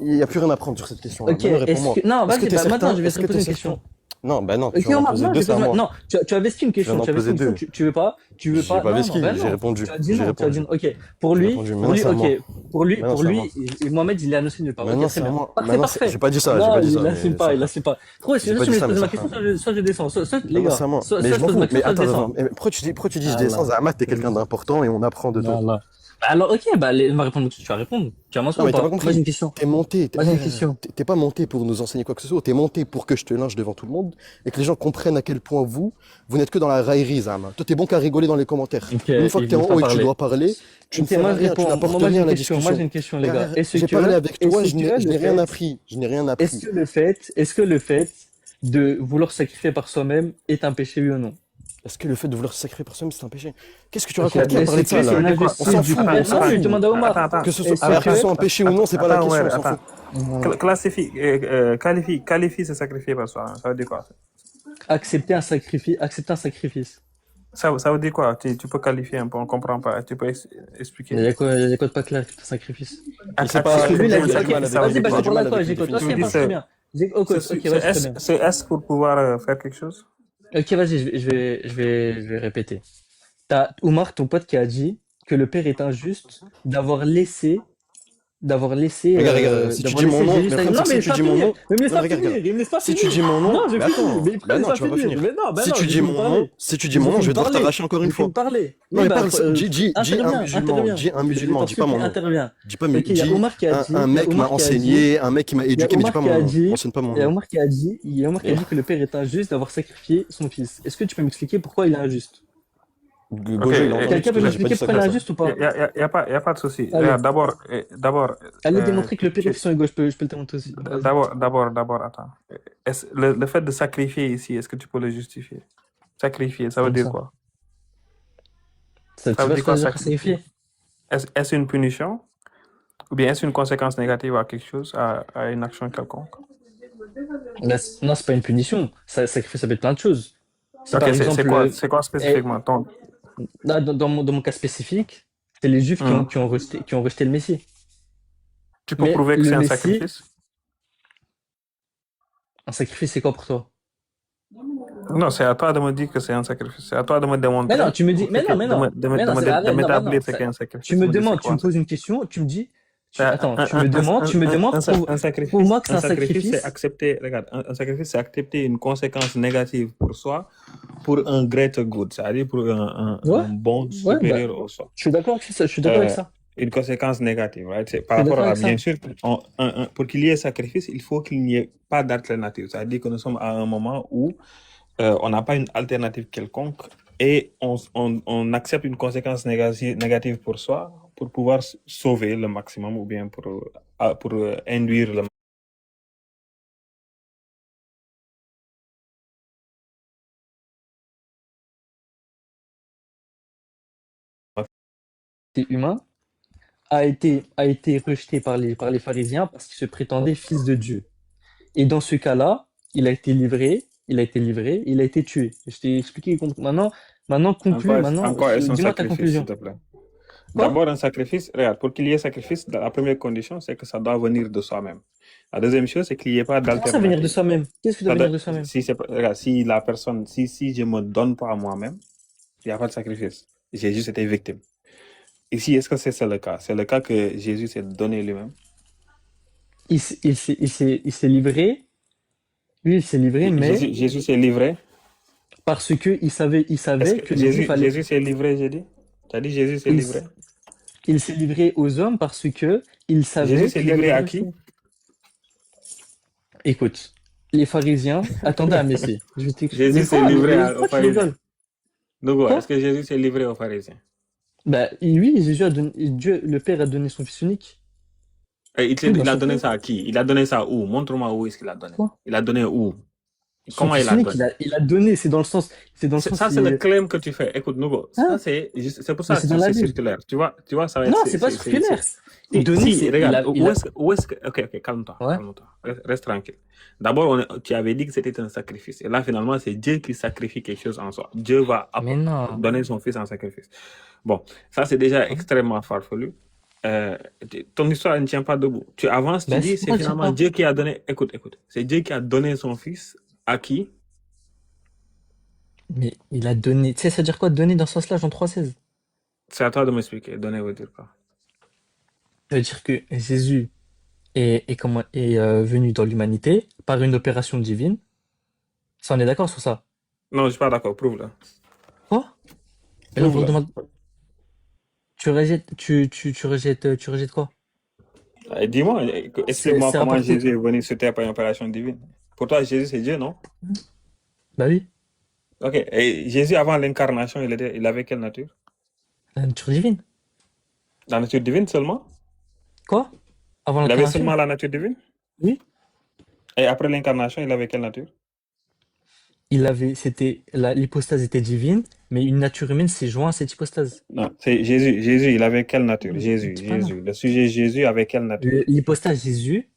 Il n'y a plus rien à prendre sur cette question-là. Ok, Maintenant, est-ce réponds-moi. que. Non, Est-ce que vas-y, t'es bah, maintenant certain? je vais Est-ce te que poser une t'es question. certain? Non, bah non, Ok, tu vas en Omar, poser non, deux, je c'est vais à te moi. Non, tu as vesqué une question. en Tu as vesqué poser une question. deux. Tu veux pas? Tu veux J'ai pas? pas Non, vesqué, non, bah j'ai non. répondu. Tu as dit J'ai non, tu as dit répondu. non. Ok, pour J'ai lui, répondu. pour Maintenant, lui, c'est à moi. ok. Pour Maintenant, c'est à moi. Mohamed, il est annoncé nulle part. Ok, Maintenant, très c'est à bien. moi. Parfait, Maintenant, parfait. j'ai pas dit ça, Non, mais il l'assume pas, il l'assume pas. Trop, J'ai soit pas je dit me ça, pose mais ma ça question, fera. soit je descends. Soit, les Maintenant, gars, c'est à moi. soit Mais je je m'en pose fous. ma Mais question, soit je attends, descends. mais pourquoi tu dis je Ah descends? là. Zahama, t'es quelqu'un d'important et on apprend de toi. Non, là. Alors, ok, bah, on va répondre, tu vas répondre. Tu vas Non, mentir ou mais t'as pas pas? Moi, j'ai compris. une question. T'es monté. Moi, j'ai une question. T'es pas monté pour nous enseigner quoi que ce soit. T'es monté pour que je te lynche devant tout le monde et que les gens comprennent à quel point vous n'êtes que dans la raillerie, Zama. Toi, t'es bon qu'à rigoler dans les commentaires. Ok, Une fois que il t'es veut en pas haut et que tu parler. dois parler, tu ne Ok, sers moi, à je rien. Tu réponds. n'apportes Moi, j'ai rien une à la question. Moi, discussion. j'ai une question, les gars. Regarde, j'ai parlé avec toi, je n'ai rien appris. Je n'ai rien appris. Est-ce que le fait de vouloir se sacrifier par soi-même est un péché, oui ou non? Est-ce que le fait de vouloir se sacrifier pour soi-même, c'est un péché? Qu'est-ce que tu Ok, racontes? Qui a est-ce parlé de que ça, c'est là? une On injustice s'en du fout, coup? on s'en Non, je fout. demande à Omar. Attends. Que ce soit, Est-ce alors que ce que... soit un péché ou non, c'est pas la question, on s'en fout. Voilà. Qualifie se sacrifier par soi. Hein. Ça veut dire quoi? Accepter un sacrifice. Ça veut dire quoi? Tu peux qualifier un peu, on comprend pas. Tu peux expliquer? Il y a quoi de pas clair, accepter un sacrifice? Je sais Parce pas, que lui, il a moi dit, j'ai du ok, mal avec, vas-y, bah, je j'ai te du parle à mal toi, avec les j'écoute. Ok, Tu me définitions. dis vas-y, très bien. Ok, vas-y, très bien. c'est est pour pouvoir faire quelque chose? Ok, vas-y, je vais répéter. T'as Oumar, ton pote, qui a dit que le père est injuste Regarde, si tu d'avoir dis mon laissé nom, Jésus mais le s'acrifier. problème c'est Non, que mais si laisse tu pas dis mon finir. nom, Mais me laisse non, mais pas finir. regarde, Il me laisse pas si tu finir. dis mon nom, Non, je mais finis. attends, Mais pourquoi bah il me non, laisse tu pas vas pas finir? finir. Mais non, bah Si non, tu dis laisse-moi mon nom, parler. si tu dis mon nom, Laisse-moi je me vais devoir parler. t'arracher encore une Laisse-moi fois. me parler. Non, Oui, mais bah, parle, interviens, interviens. dis un musulman, T'en dis pas supplie, mon nom. interviens. Dis pas, Ok, il y a dis Omar qui a dit, un il y a mec m'a Omar qui a dit, enseigné, un mec qui m'a il y a éduqué, mais dis Omar pas qui mon a nom. dit, Mentionne pas mon il y a nom. Omar qui a dit, il y a Omar qui a Et dit que le père est injuste d'avoir sacrifié son fils. Est-ce que tu peux m'expliquer pourquoi il est injuste? Ok, Gojo, il a entendu ce Quelqu'un que peut j'ai dit, j'ai pas m'expliquer dit ça pourquoi il est comme ça. injuste ou pas? y a pas de souci. Allez, Regarde, d'abord, allez démontrer que tu, le père est tu- fils égaux, je peux le démontrer aussi. Vas-y. d'abord, attends. Le fait de sacrifier ici, est-ce que tu peux le justifier? Sacrifier, ça veut Comme dire ça. quoi? Ça, Ça tu veut vois dire ce que ça quoi veut dire sacrifier? sacrifier? Est-ce une punition? Ou bien est-ce une conséquence négative à quelque chose, à une action quelconque? Non, c'est pas une punition. Sacrifier, ça peut être plein de choses. Si Ok, par exemple, c'est quoi eh, spécifiquement là, dans mon cas spécifique, c'est les Juifs Hmm. qui ont rejeté le Messie. Tu peux Mais prouver que le c'est un Messie, sacrifice? un sacrifice, c'est quoi pour toi? Non, c'est à toi de me dire que c'est un sacrifice. C'est à toi de me Mais non, démontrer, tu me dis, ou c'est mais non, de arrête, non, bah non. m'établir ce qu'est un Tu sacrifice. Tu me me dis c'est demandes, tu quoi un me poses une sacrifice? question, tu me dis, attends, Un prouve-moi que c'est un sacrifice, c'est sacrifice. accepter, regarde, un sacrifice, c'est accepter une conséquence négative pour soi, pour un greater good, c'est-à-dire pour Ouais, un bon ouais, bah, supérieur au soi. je suis d'accord avec ça, je suis d'accord avec Euh, ça. une conséquence négative, right? C'est Je par suis rapport d'accord à, avec bien ça. sûr, pour qu'il y ait sacrifice, il faut qu'il n'y ait pas d'alternative. C'est-à-dire que nous sommes à un moment où on n'a pas une alternative quelconque et on accepte une conséquence négative pour soi pour pouvoir sauver le maximum ou bien pour induire le C'est humain, a été rejeté par les pharisiens parce qu'il se prétendait fils de Dieu. Et dans ce cas-là, il a été tué. Je t'ai expliqué. Maintenant, conclue, encore est-ce un dis-moi ta sacrifice, s'il conclusion. te plaît? Quoi? D'abord, un sacrifice, regarde, pour qu'il y ait sacrifice, la première condition, c'est que ça doit venir de soi-même. La deuxième chose, c'est qu'il n'y ait pas Comment ça venir de d'alternative. soi-même? Qu'est-ce que doit venir de soi-même? Regarde, si la personne, si je me donne pas à moi-même, il n'y a pas de sacrifice. J'ai juste été victime. Ici, est-ce que c'est le cas? C'est le cas que Jésus s'est donné lui-même. Il s'est livré. Lui, il s'est livré, mais Jésus s'est livré. parce que il Est-ce savait que que les Juifs allaient. Jésus s'est livré, j'ai dit? Tu as dit Jésus s'est Il, livré? s- il s'est livré aux hommes parce que il Jésus savait s'est qu'il allait livré les à qui? rejeter. Écoute, les pharisiens attendaient un Messie. Mais Jésus s'est quoi? livré Mais aux pourquoi tu pharisiens. rigoles? Donc, est-ce Quoi? que Jésus s'est livré aux pharisiens? Bah, oui, Jésus a donné, Dieu, le Père a donné son Fils unique. Et Oui, bien il a sûr que donné oui. ça à qui? Il a donné ça où? Montre-moi où est-ce qu'il a donné. Quoi? Il a donné où? Son Comment il Fils a unique, donné? il a donné, c'est dans le sens, Ça, c'est le claim que tu fais. Écoute, Nougo, ça, hein? c'est pour Mais ça c'est que dans la c'est Bible. circulaire. Tu vois, ça va être, Non, c'est pas circulaire. Donner, si, c'est, regarde, il a, où est-ce que, ok, calme-toi, ouais. calme-toi, reste tranquille. D'abord, tu avais dit que c'était un sacrifice. Et là, finalement, c'est Dieu qui sacrifie quelque chose en soi. Dieu va Mais non. donner son fils en sacrifice. Bon, ça, c'est déjà Hein? extrêmement farfelu. Euh, Ton histoire ne tient pas debout. Tu avances, tu Bah, dis, si, c'est pourquoi tu sais finalement pas? Dieu qui a donné, écoute, c'est Dieu qui a donné son fils à qui? Mais il a donné, tu sais, ça veut dire quoi, donner dans ce sens-là, Jean 3,16? C'est à toi de m'expliquer. Donner veut dire quoi? Ça veut dire que Jésus est venu dans l'humanité par une opération divine. Ça, on est d'accord sur ça? Non, je suis pas d'accord, prouve-le. Quoi? Mais là, on vous Prouve-le. redemande, Tu rejettes quoi? Dis-moi, explique-moi C'est comment rapporté. Jésus est venu sur terre par une opération divine. Pour toi, Jésus, c'est Dieu, non? Bah oui, Ok. Et Jésus, avant l'incarnation, il avait quelle nature? la nature divine. La nature divine seulement? Quoi? Avant Il avait l'incarnation? seulement la nature divine? Oui. Et après l'incarnation, il avait quelle nature? L'hypostase était divine, mais une nature humaine s'est joint à cette hypostase. Non, c'est Jésus. Jésus, il avait quelle nature? Ne Jésus, dis pas non. Jésus. Le sujet Jésus avait quelle nature? L'hypostase Jésus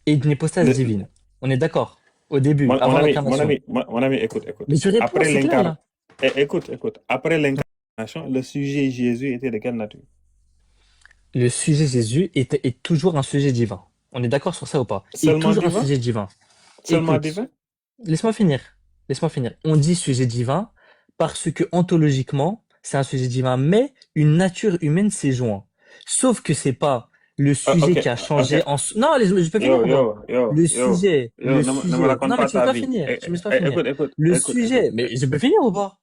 est une hypostase Le- divine. On est d'accord. Au début, mon avant ami, mon l'incarnation. ami, mon ami, écoute, écoute. Mais tu réponds, Après c'est clair l'incarnation, là. écoute, écoute. Après l'incarnation, le sujet Jésus était de quelle nature? Le sujet Jésus est toujours un sujet divin. On est d'accord sur ça ou pas? Il est Seulement toujours un divin? sujet divin. Seulement Écoute, divin? laisse-moi finir. Laisse-moi finir. On dit sujet divin parce que ontologiquement, c'est un sujet divin, mais une nature humaine s'est joint. Sauf que c'est pas le sujet Ok, qui a ok. changé en... Non, je peux finir Yo, ou pas? yo, yo, Le yo, sujet, yo, le ne me sujet... raconte Non, mais pas tu me laisses ta pas vie. finir. Tu me laisses pas finir. Écoute, écoute, Le écoute, écoute. sujet... Mais je peux finir ou pas?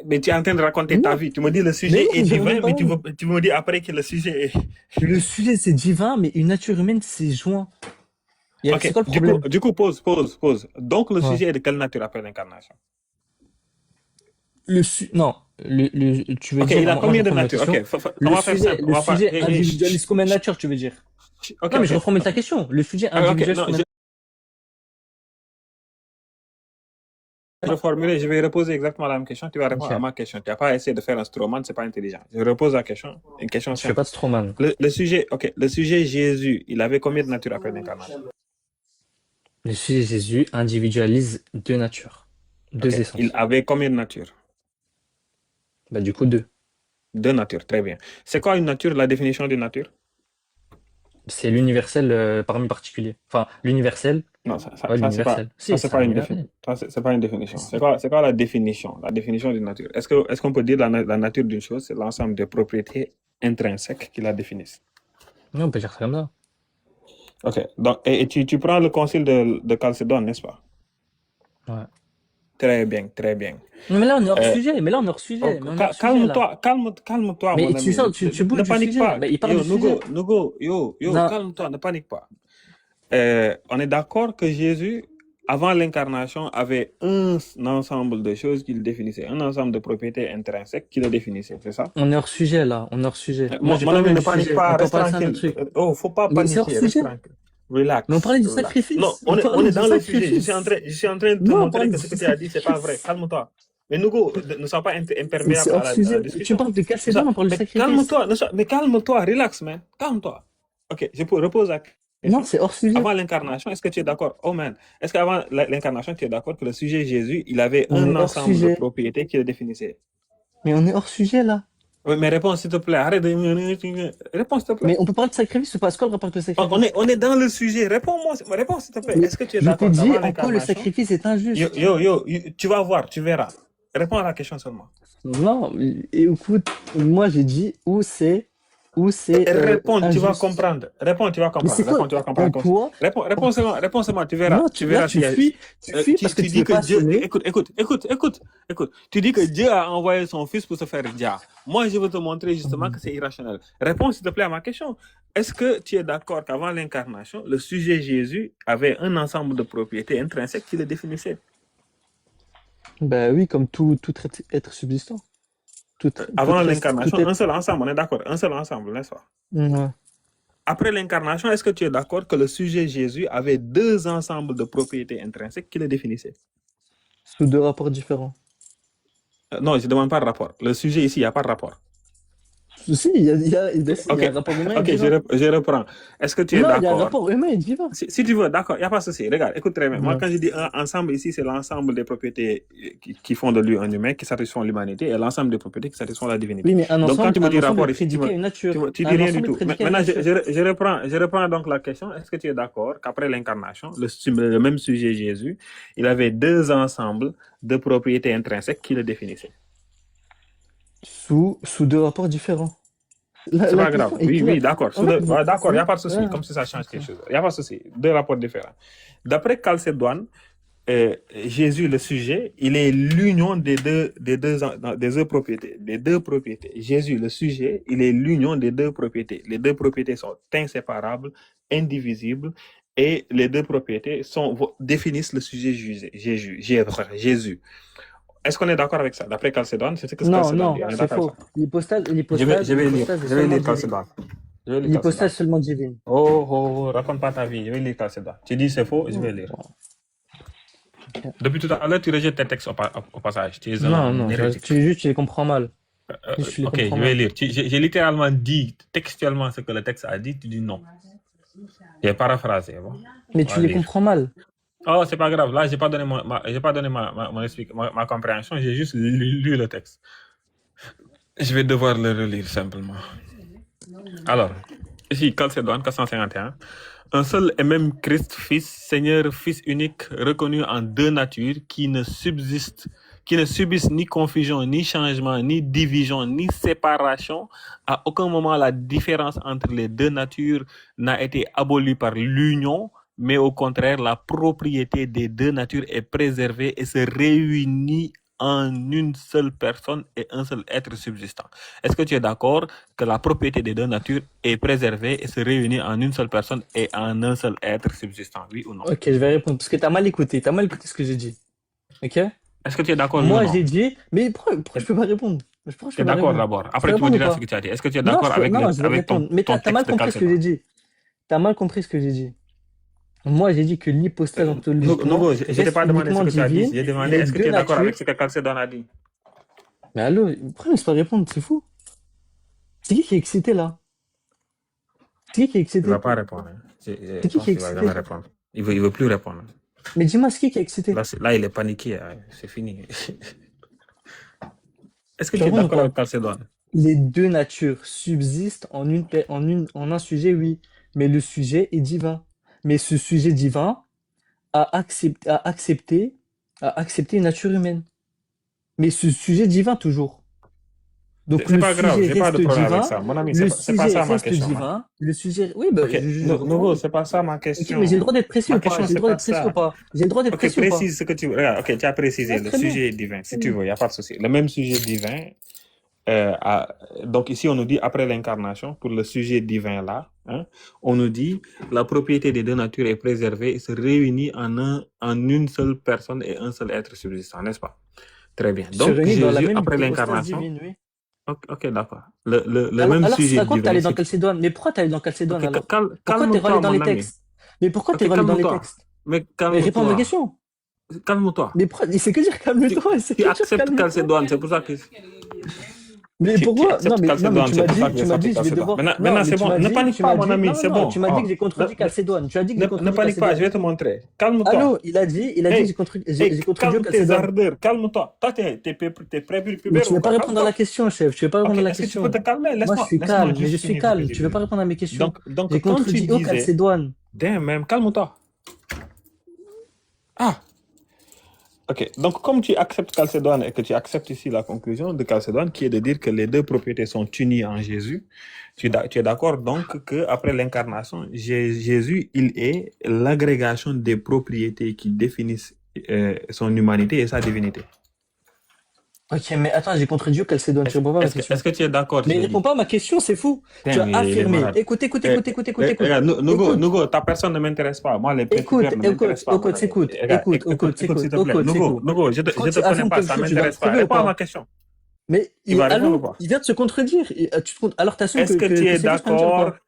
Mais tu es en train de raconter ta Non. vie. Tu me dis le Mais sujet est non, j'ai raconté divin, ma mais vie. tu me dis après que le sujet est... Le sujet, c'est divin, mais une nature humaine s'est joint. C'est Ok, quoi le problème? pause. Donc le Ouais. sujet est de quelle nature après l'incarnation? Non, tu veux Ok, dire, il a moi je combien de reformule la natures? Ok, question. on va faire simple. On Le va pas... sujet individualise combien de nature, tu veux dire? Ok, Non, mais ok, je reformule ta ok. question. Le sujet Ok, individualise non, combien je de vais reformuler, je vais reposer exactement la même question. Tu vas répondre à nature? ma question. Tu n'as pas essayé de faire un strawman, c'est pas intelligent. Je repose la question, une question Je fais simple. pas de Stroman. Le sujet, ok, le sujet Jésus, il avait combien de natures après l'incarnation? Le sujet Jésus individualise deux natures, Ok, deux il essences. avait combien de natures? Bah, du coup, deux. Deux natures, très bien. C'est quoi une nature, la définition d'une nature? C'est l'universel parmi particulier. Enfin, l'universel, Non, ouais, ça l'universel. Si, c'est c'est pas un une universel. c'est pas une définition. Si. C'est quoi la définition d'une nature? Est-ce qu'on peut dire la nature d'une chose, c'est l'ensemble des propriétés intrinsèques qui la définissent? Oui, on peut dire ça comme ça. Ok, donc, et tu prends le concile de Chalcédoine, n'est-ce pas? Ouais. Très bien, très bien. Non, mais là, on est hors Euh, sujet. Mais là, on est hors oh, sujet. Mais on est hors sujet, là. calme-toi, Mais mon tu ami. sens, tu bouges Ne du panique sujet. pas. Mais il parle Yo, du sujet. Non. calme-toi, ne panique pas. On est d'accord que Jésus, avant l'incarnation, avait un ensemble de choses qu'il définissait, un ensemble de propriétés intrinsèques qu'il définissait, c'est ça? On est hors sujet, là. On est hors sujet. Moi, j'ai Mon pas ami, besoin ne du panique sujet. pas, On peut en reste passer à un autre tranquille. truc. Oh, faut pas Mais c'est hors paniquer, reste sujet. tranquille. Mais on Relax, parlait du relax. Non, sacrifice. On on parlait est du dans le sujet. sacrifice. Je suis en train de te Non, on montrer parlait que du ce que tu as dit, c'est pas vrai. sacrifice. Calme-toi. Mais Nougo, ne sois pas C'est imperméable hors à la sujet. Tu discussion. parles de Chalcédoine, on parle du Mais sacrifice. calme-toi, mais calme-toi, relax, man. Calme-toi. Ok, je repose la Non, question. c'est hors sujet. Avant l'incarnation, est-ce que tu es d'accord? Oh man, est-ce qu'avant l'incarnation, tu es d'accord que le sujet Jésus, il avait On un est hors ensemble de sujet. propriétés qui le définissaient? Mais on est hors sujet, là. Oui, mais réponds s'il te plaît. Arrête de... Réponds s'il te plaît. Mais on peut parler de sacrifice ou pas? C'est quoi le rapport avec le sacrifice? On est dans le sujet. Réponds s'il te plaît. Mais Est-ce que tu es je t'ai d'accord dit qu'avant en quoi le l'incarnation, sacrifice est injuste. tu vas voir, tu verras. Réponds à la question seulement. Non, écoute, moi j'ai dit où c'est Réponds, tu vas injuste. comprendre. Réponds, tu vas Mais c'est comprendre. quoi? Réponds, tu vas En comprendre. quoi? Réponds seulement, tu verras. Non, Tu là verras s'il y a... tu fuis parce que Tu tu dis veux que pas Dieu... assumer. Écoute. Tu dis que Dieu a envoyé son fils pour se faire Dia. Moi, je veux te montrer justement que c'est irrationnel. Réponds s'il te plaît à ma question. Est-ce que tu es d'accord qu'avant l'incarnation, le sujet Jésus avait un ensemble de propriétés intrinsèques qui le définissaient? Bah oui, comme tout être subsistant. Tout Avant reste, tout l'incarnation, un être. seul ensemble, on est d'accord. Un seul ensemble, n'est-ce pas? Ouais. Après l'incarnation, est-ce que tu es d'accord que le sujet Jésus avait deux ensembles de propriétés intrinsèques qui le définissaient? Sous deux rapports différents. Non, je ne demande pas de rapport. Le sujet ici, il n'y a pas de rapport. Si, il y a un rapport humain et Ok, divin. je reprends. Est-ce que tu es Non, il y a un d'accord? rapport humain et divin. Si tu veux, d'accord, il n'y a pas de souci. Regarde, écoute très bien. Moi, Ouais. quand je dis un ensemble ici, c'est l'ensemble des propriétés qui font de lui un humain, qui satisfont l'humanité, et l'ensemble des propriétés qui satisfont la divinité. Oui, mais Donc, quand tu me dis rapport est ici, prédiqué à une nature. tu dis Un rien ensemble du est tout. prédiqué à une Maintenant, nature. je reprends donc la question. Est-ce que tu es d'accord qu'après l'incarnation, le même sujet Jésus, il avait deux ensembles de propriétés intrinsèques qui le définissaient? Sous deux rapports différents. C'est La pas grave. question est Oui, claire. d'accord. Ouais, D'accord, il n'y a pas de souci. ouais, Comme si ça change c'est quelque ça. chose. Il n'y a pas de souci. Deux rapports différents. D'après Chalcédoine, Jésus, le sujet, il est l'union des deux propriétés. Des deux propriétés. Jésus, le sujet, il est l'union des deux propriétés. Les deux propriétés sont inséparables, indivisibles, et les deux propriétés définissent le sujet Jésus. Est-ce qu'on est d'accord avec ça? D'après Chalcédoine, c'est ce que Non, Chalcédoine dit. non, On est c'est d'accord avec faux. ça? L'hypostase, Je vais l'hypostase, lire. l'hypostase est Je vais seulement lire divine. Chalcédoine. Je vais lire L'hypostase Chalcédoine. seulement divine. Raconte pas ta vie. Je vais lire Chalcédoine. Tu dis c'est faux, je vais lire. Depuis tout à l'heure, tu rejettes tes textes au passage. Tu es Non, un non, hérétique. tu les comprends mal. Juste, tu les Ok, comprends je vais mal. lire. J'ai littéralement dit textuellement ce que le texte a dit, tu dis non. J'ai paraphrasé. Bon. Mais On tu va les lire. comprends mal. Oh, c'est pas grave. Là, j'ai pas donné ma compréhension. J'ai juste lu le texte. Je vais devoir le relire simplement. Alors, ici, Chalcédoine 451. Un seul et même Christ, Fils, Seigneur, Fils unique, reconnu en deux natures, qui ne subissent ni confusion, ni changement, ni division, ni séparation. À aucun moment, la différence entre les deux natures n'a été abolie par l'union, mais au contraire, la propriété des deux natures est préservée et se réunit en une seule personne et un seul être subsistant. Est-ce que tu es d'accord que la propriété des deux natures est préservée et se réunit en une seule personne et en un seul être subsistant? Oui ou non? Ok, je vais répondre parce que t'as mal écouté. T'as mal écouté ce que j'ai dit. Ok? Est-ce que tu es d'accord oui ou Moi, non? j'ai dit. Mais pourquoi je peux pas répondre? Pourquoi je Tu es peux pas d'accord répondre? d'abord. Je Après, peux tu me répondre ou diras pas? ce que tu as dit. Est-ce que tu es Non, d'accord avec, non, je vais avec répondre. Mais ton t'as mal texte de compris ce que j'ai Chalcédoine? dit. T'as mal compris ce que j'ai dit. Moi, j'ai dit que l'hypostase ontologiquement Nogo, je ne t'ai reste pas demandé ce uniquement que tu as dit. divine. J'ai demandé Les est-ce que deux tu es d'accord avec natures. ce que Chalcédoine a dit? Mais allô, pourquoi il ne se pas répondre? C'est fou. C'est qui est excité là? C'est qui est Il ne excité? va pas répondre. Hein. Je C'est qui pense est qu'il ne va jamais excité? répondre. Il veut plus répondre. Mais dis-moi, c'est qui est excité? Là, il est paniqué. Hein. C'est fini. Est-ce que Tu tu es réponds ou d'accord avec pas? Chalcédoine? Les deux natures subsistent en un sujet, oui. Mais le sujet est divin. Mais ce sujet divin a accepté une nature humaine. Mais ce sujet divin toujours. Donc C'est le pas grave, sujet j'ai pas de reste problème avec divin, ça. Mon ami, le c'est pas sujet ça ma reste question. Hein. divin, le sujet... Oui, bah, Ok, je reprends. Nogo, c'est pas ça ma Ok, mais j'ai question. le droit d'être précis Ma ou pas? question, J'ai le c'est droit pas d'être précis ou ça. pas? J'ai le droit d'être Ok, précis ou pas? précise ce que tu veux. Regarde, ok, tu as précisé. Ouais, Le très bien. sujet est divin. Si Très tu bien. veux, il n'y a pas de souci. Le même sujet divin. Donc ici, on nous dit après l'incarnation, pour le sujet divin là, hein, on nous dit la propriété des deux natures est préservée et se réunit en une seule personne et un seul être subsistant, n'est-ce pas? Très bien. Se Donc réunit dans la Jésus, même après hypostase l'incarnation, divine, oui. ok, d'accord. Le Alors, même alors sujet ça compte, t'es divin, allé dans c'est... Chalcédoine. Mais pourquoi t'es allé dans Chalcédoine Ok, alors? Pourquoi t'es calme-toi, allé dans mon les ami. textes? Mais pourquoi t'es Ok, allé dans les calme-toi. textes? Mais Mais réponds à ma calme-toi. question. Calme-toi. Mais pourquoi? Il sait que dire calme-toi, il sait Tu que dire acceptes calme-toi. Chalcédoine, c'est pour ça que... Mais Tu pourquoi? acceptes Non, mais Chalcédoine, tu c'est m'as pour ça dit, que j'ai sorti je vais Chalcédoine. devoir. Maintenant, Non, mais c'est tu bon. m'as Ne dit, panique tu pas, m'as mon dit. ami, Non, c'est non, non, bon. tu m'as dit que j'ai contredit Chalcédoine. Tu as dit que j'ai Ne contredit panique pas, je Chalcédoine. vais te montrer. Calme-toi. Allô, il a dit que Hey, j'ai contredit calme tes Chalcédoine. ardeurs, calme-toi. Toi, t'es Mais prépubère tu ou veux pas pas? répondre à la Calme-toi. question, chef. Tu veux pas Ok, répondre à la est-ce que tu peux te question. calmer? Moi, je suis Laisse-moi calme, mais je juste suis finir ce que calme. j'ai Tu veux dit. pas répondre à mes questions. Donc J'ai quand tu contredit au disais... Chalcédoine. Damn, man, calme-toi. Ah, ok. Donc, comme tu acceptes Chalcédoine et que tu acceptes ici la conclusion de Chalcédoine, qui est de dire que les deux propriétés sont unies en Jésus, tu es d'accord donc qu'après l'incarnation, Jésus, il est l'agrégation des propriétés qui définissent son humanité et sa divinité. Ok, mais attends, j'ai contredit au Chalcédoine. Tu réponds pas à ma question. Est-ce que tu es d'accord? Mais Je il l'ai répond dit. pas à ma question, c'est fou. Tu Damn, as il est affirmé. malade. Écoute. Regarde, Écoute. Nugo, ta personne ne m'intéresse pas. Moi, les prépubères ne m'intéressent pas, mon ami. Regarde, écoute, s'il te plaît. Nugo, je Quand te tu connais affirmes pas, quelque ça chose, tu dois le m'intéresse pas. prouver ou Réponds à ma pas? question. Mais Tu vas répondre ou allô, pas? il vient de se contredire. Alors t'assumes Est-ce que tu es c'est juste pour me dire ou d'accord? pas?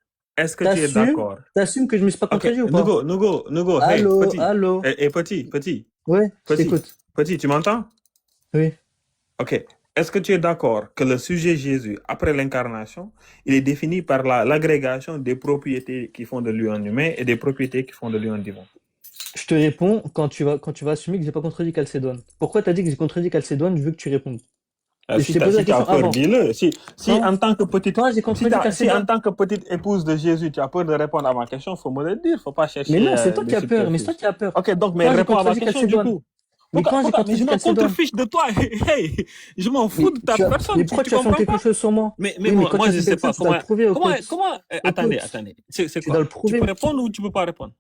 Est-ce que tu es d'accord? T'assumes que je me suis pas Ok, contredit ou pas? Nugo, hey, petit. Allô. Ouais, je t'écoute. Petit, tu m'entends? Oui. Ok. Est-ce que tu es d'accord que le sujet Jésus, après l'incarnation, il est défini par l'agrégation des propriétés qui font de lui un humain et des propriétés qui font de lui un divin? Je te réponds quand tu vas assumer que j'ai pas contredit Chalcédoine. Pourquoi t'as dit que j'ai contredit Chalcédoine? Je veux que tu répondes. Et je Si t'ai posé la tu as question peur, avant. dis-le. Si Non. en tant que petite, Toi, j'ai contredit si Chalcédoine. en tant que petite épouse de Jésus, tu as peur de répondre à ma question, faut me le dire. Faut pas chercher. Mais non, c'est toi des qui as peur. Mais c'est subterfuges. toi qui as peur. Ok, donc, mais Quand j'ai réponds à ma contredit question du Chalcédoine. coup. Mais quand j'ai Mais contredit je m'en Chalcédoine. contrefiche de toi. Hey, je m'en fous de ta personne. Mais pourquoi tu affirmes comprends quelque pas? chose sur moi? Mais Oui, mais quand moi, tu je affirmes sais quelque pas chose, tu dois le prouver au coach. comment, Au attendez. coach. C'est Tu quoi? dois le Tu prouver. peux répondre ou tu peux pas répondre?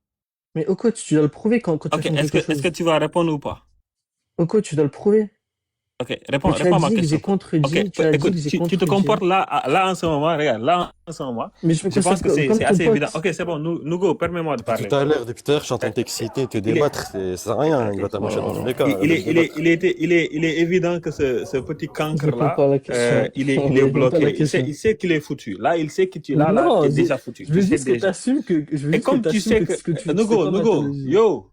Mais au coach, tu dois le prouver quand tu Ok, affirmes est-ce quelque que chose. tu vas répondre ou pas? Au coach, tu dois le prouver. Ok, Mais tu as réponds à ma dit que j'ai question. Ok, contredit, tu as dit écoute, que j'ai tu te contredit. comportes là, là en ce moment, regarde, là en ce moment, Mais je me je pense considère que c'est comme ton assez évident. pote. Ok, c'est bon, Nugo, permets-moi de Depuis parler. tout à l'heure, depuis tout à l'heure, j'entends Euh, t'exciter, te il est, débattre, ça sert à rien, il va t'amocher dans tous les cas, arrête de te débattre. il est évident que ce petit Réponds cancre-là, pas à la question. il est Réponds pas à la bloqué. question. Il sait qu'il est foutu. Là, il sait que là, tu Non, es déjà foutu. je Tu veux sais juste que tu déjà. assumes je veux Et juste que comme tu tu assumes sais que que, ce que tu dis, c'est pas ma Nugo, théologie. yo,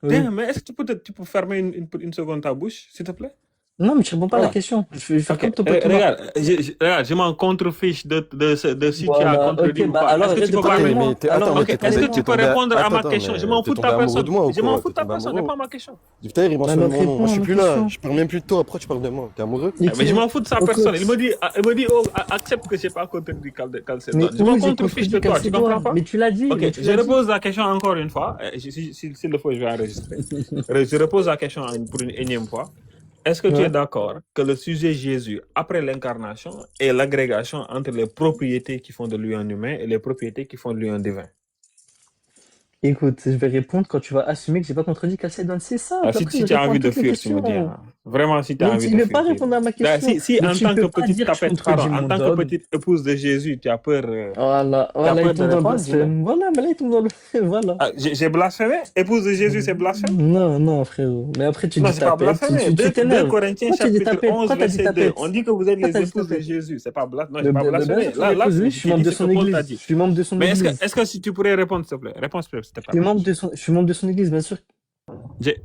Oui. mais est-ce que tu peux fermer une seconde ta bouche, s'il te plaît? Non, mais tu réponds pas à la Voilà. question. Je vais faire Ok, comme ton pote Thomas. regarde, regarde, je m'en contrefiche de si tu as Voilà, contredit ok, ou bah pas. alors Est-ce que arrête tu de peux parler Attends, de parler? moi. Alors mais Ok, est-ce que tu peux répondre à ma attends, question? Je m'en t'es fous de ta tombé amoureux de personne. moi ou Je m'en quoi? fous T'es de ta tombé personne, amoureux? réponds à ma question. Depuis tout à l'heure, il mentionne Alors mon nom. Moi, réponds je à suis ma plus là, question. je parle même plus de toi, après tu parles de moi. T'es amoureux? Mais je Écoute, m'en fous de sa au personne. coach. Il me dit, oh, accepte que j'ai pas contredit Mais Calcédoine. Je m'en où j'ai contrefiche de contredit toi, tu comprends Calcédoine? pas? Mais tu l'as dit, mais Ok, tu je l'as dit. repose la question encore une fois. S'il le faut, je vais enregistrer. Je repose la question pour une énième fois. Est-ce que tu es Ouais. d'accord que le sujet Jésus, après l'incarnation, est l'agrégation entre les propriétés qui font de lui un humain et les propriétés qui font de lui un divin? Écoute, je vais répondre quand tu vas assumer que j'ai pas contredit Calcédoine. C'est Ah, simple. Après, je si tu as réponds à envie de toutes les fuir, tu me dis. questions. Hein. Vraiment, si tu as Mais envie il de veut pas fuir, répondre à ma ben, question. si Mais en tu tant peux que pas petite dire que je tapette, pardon, contredis en mon tant que dog. petite épouse de Jésus, Voilà, tu as voilà, il peur de tombe dans le répondre, dis-le. blasphème. Voilà, mais là, il tombe dans le... Voilà. Ah, j'ai blasphémé? Épouse de Jésus, c'est blasphème? Non, non, frérot. Mais après, tu Non, dis c'est pas tapette, blasphémé. tu 2 t'énerves. Corinthiens Pourquoi tu dis chapitre tapette? 11 Pourquoi t'as dit verset 2. On tapette? dit que vous êtes Pourquoi les t'as dit épouses de tapette? Jésus. C'est pas non, j'ai Mais pas bien blasphémé. sûr que je suis l'épouse, oui, je suis J'ai membre dit de ce que son Paul t'a église. Je dit. suis membre de son Mais église. est-ce que si tu pourrais répondre, s'il te plaît? Réponse, s'il te plaît. Je suis membre de son église, bien sûr.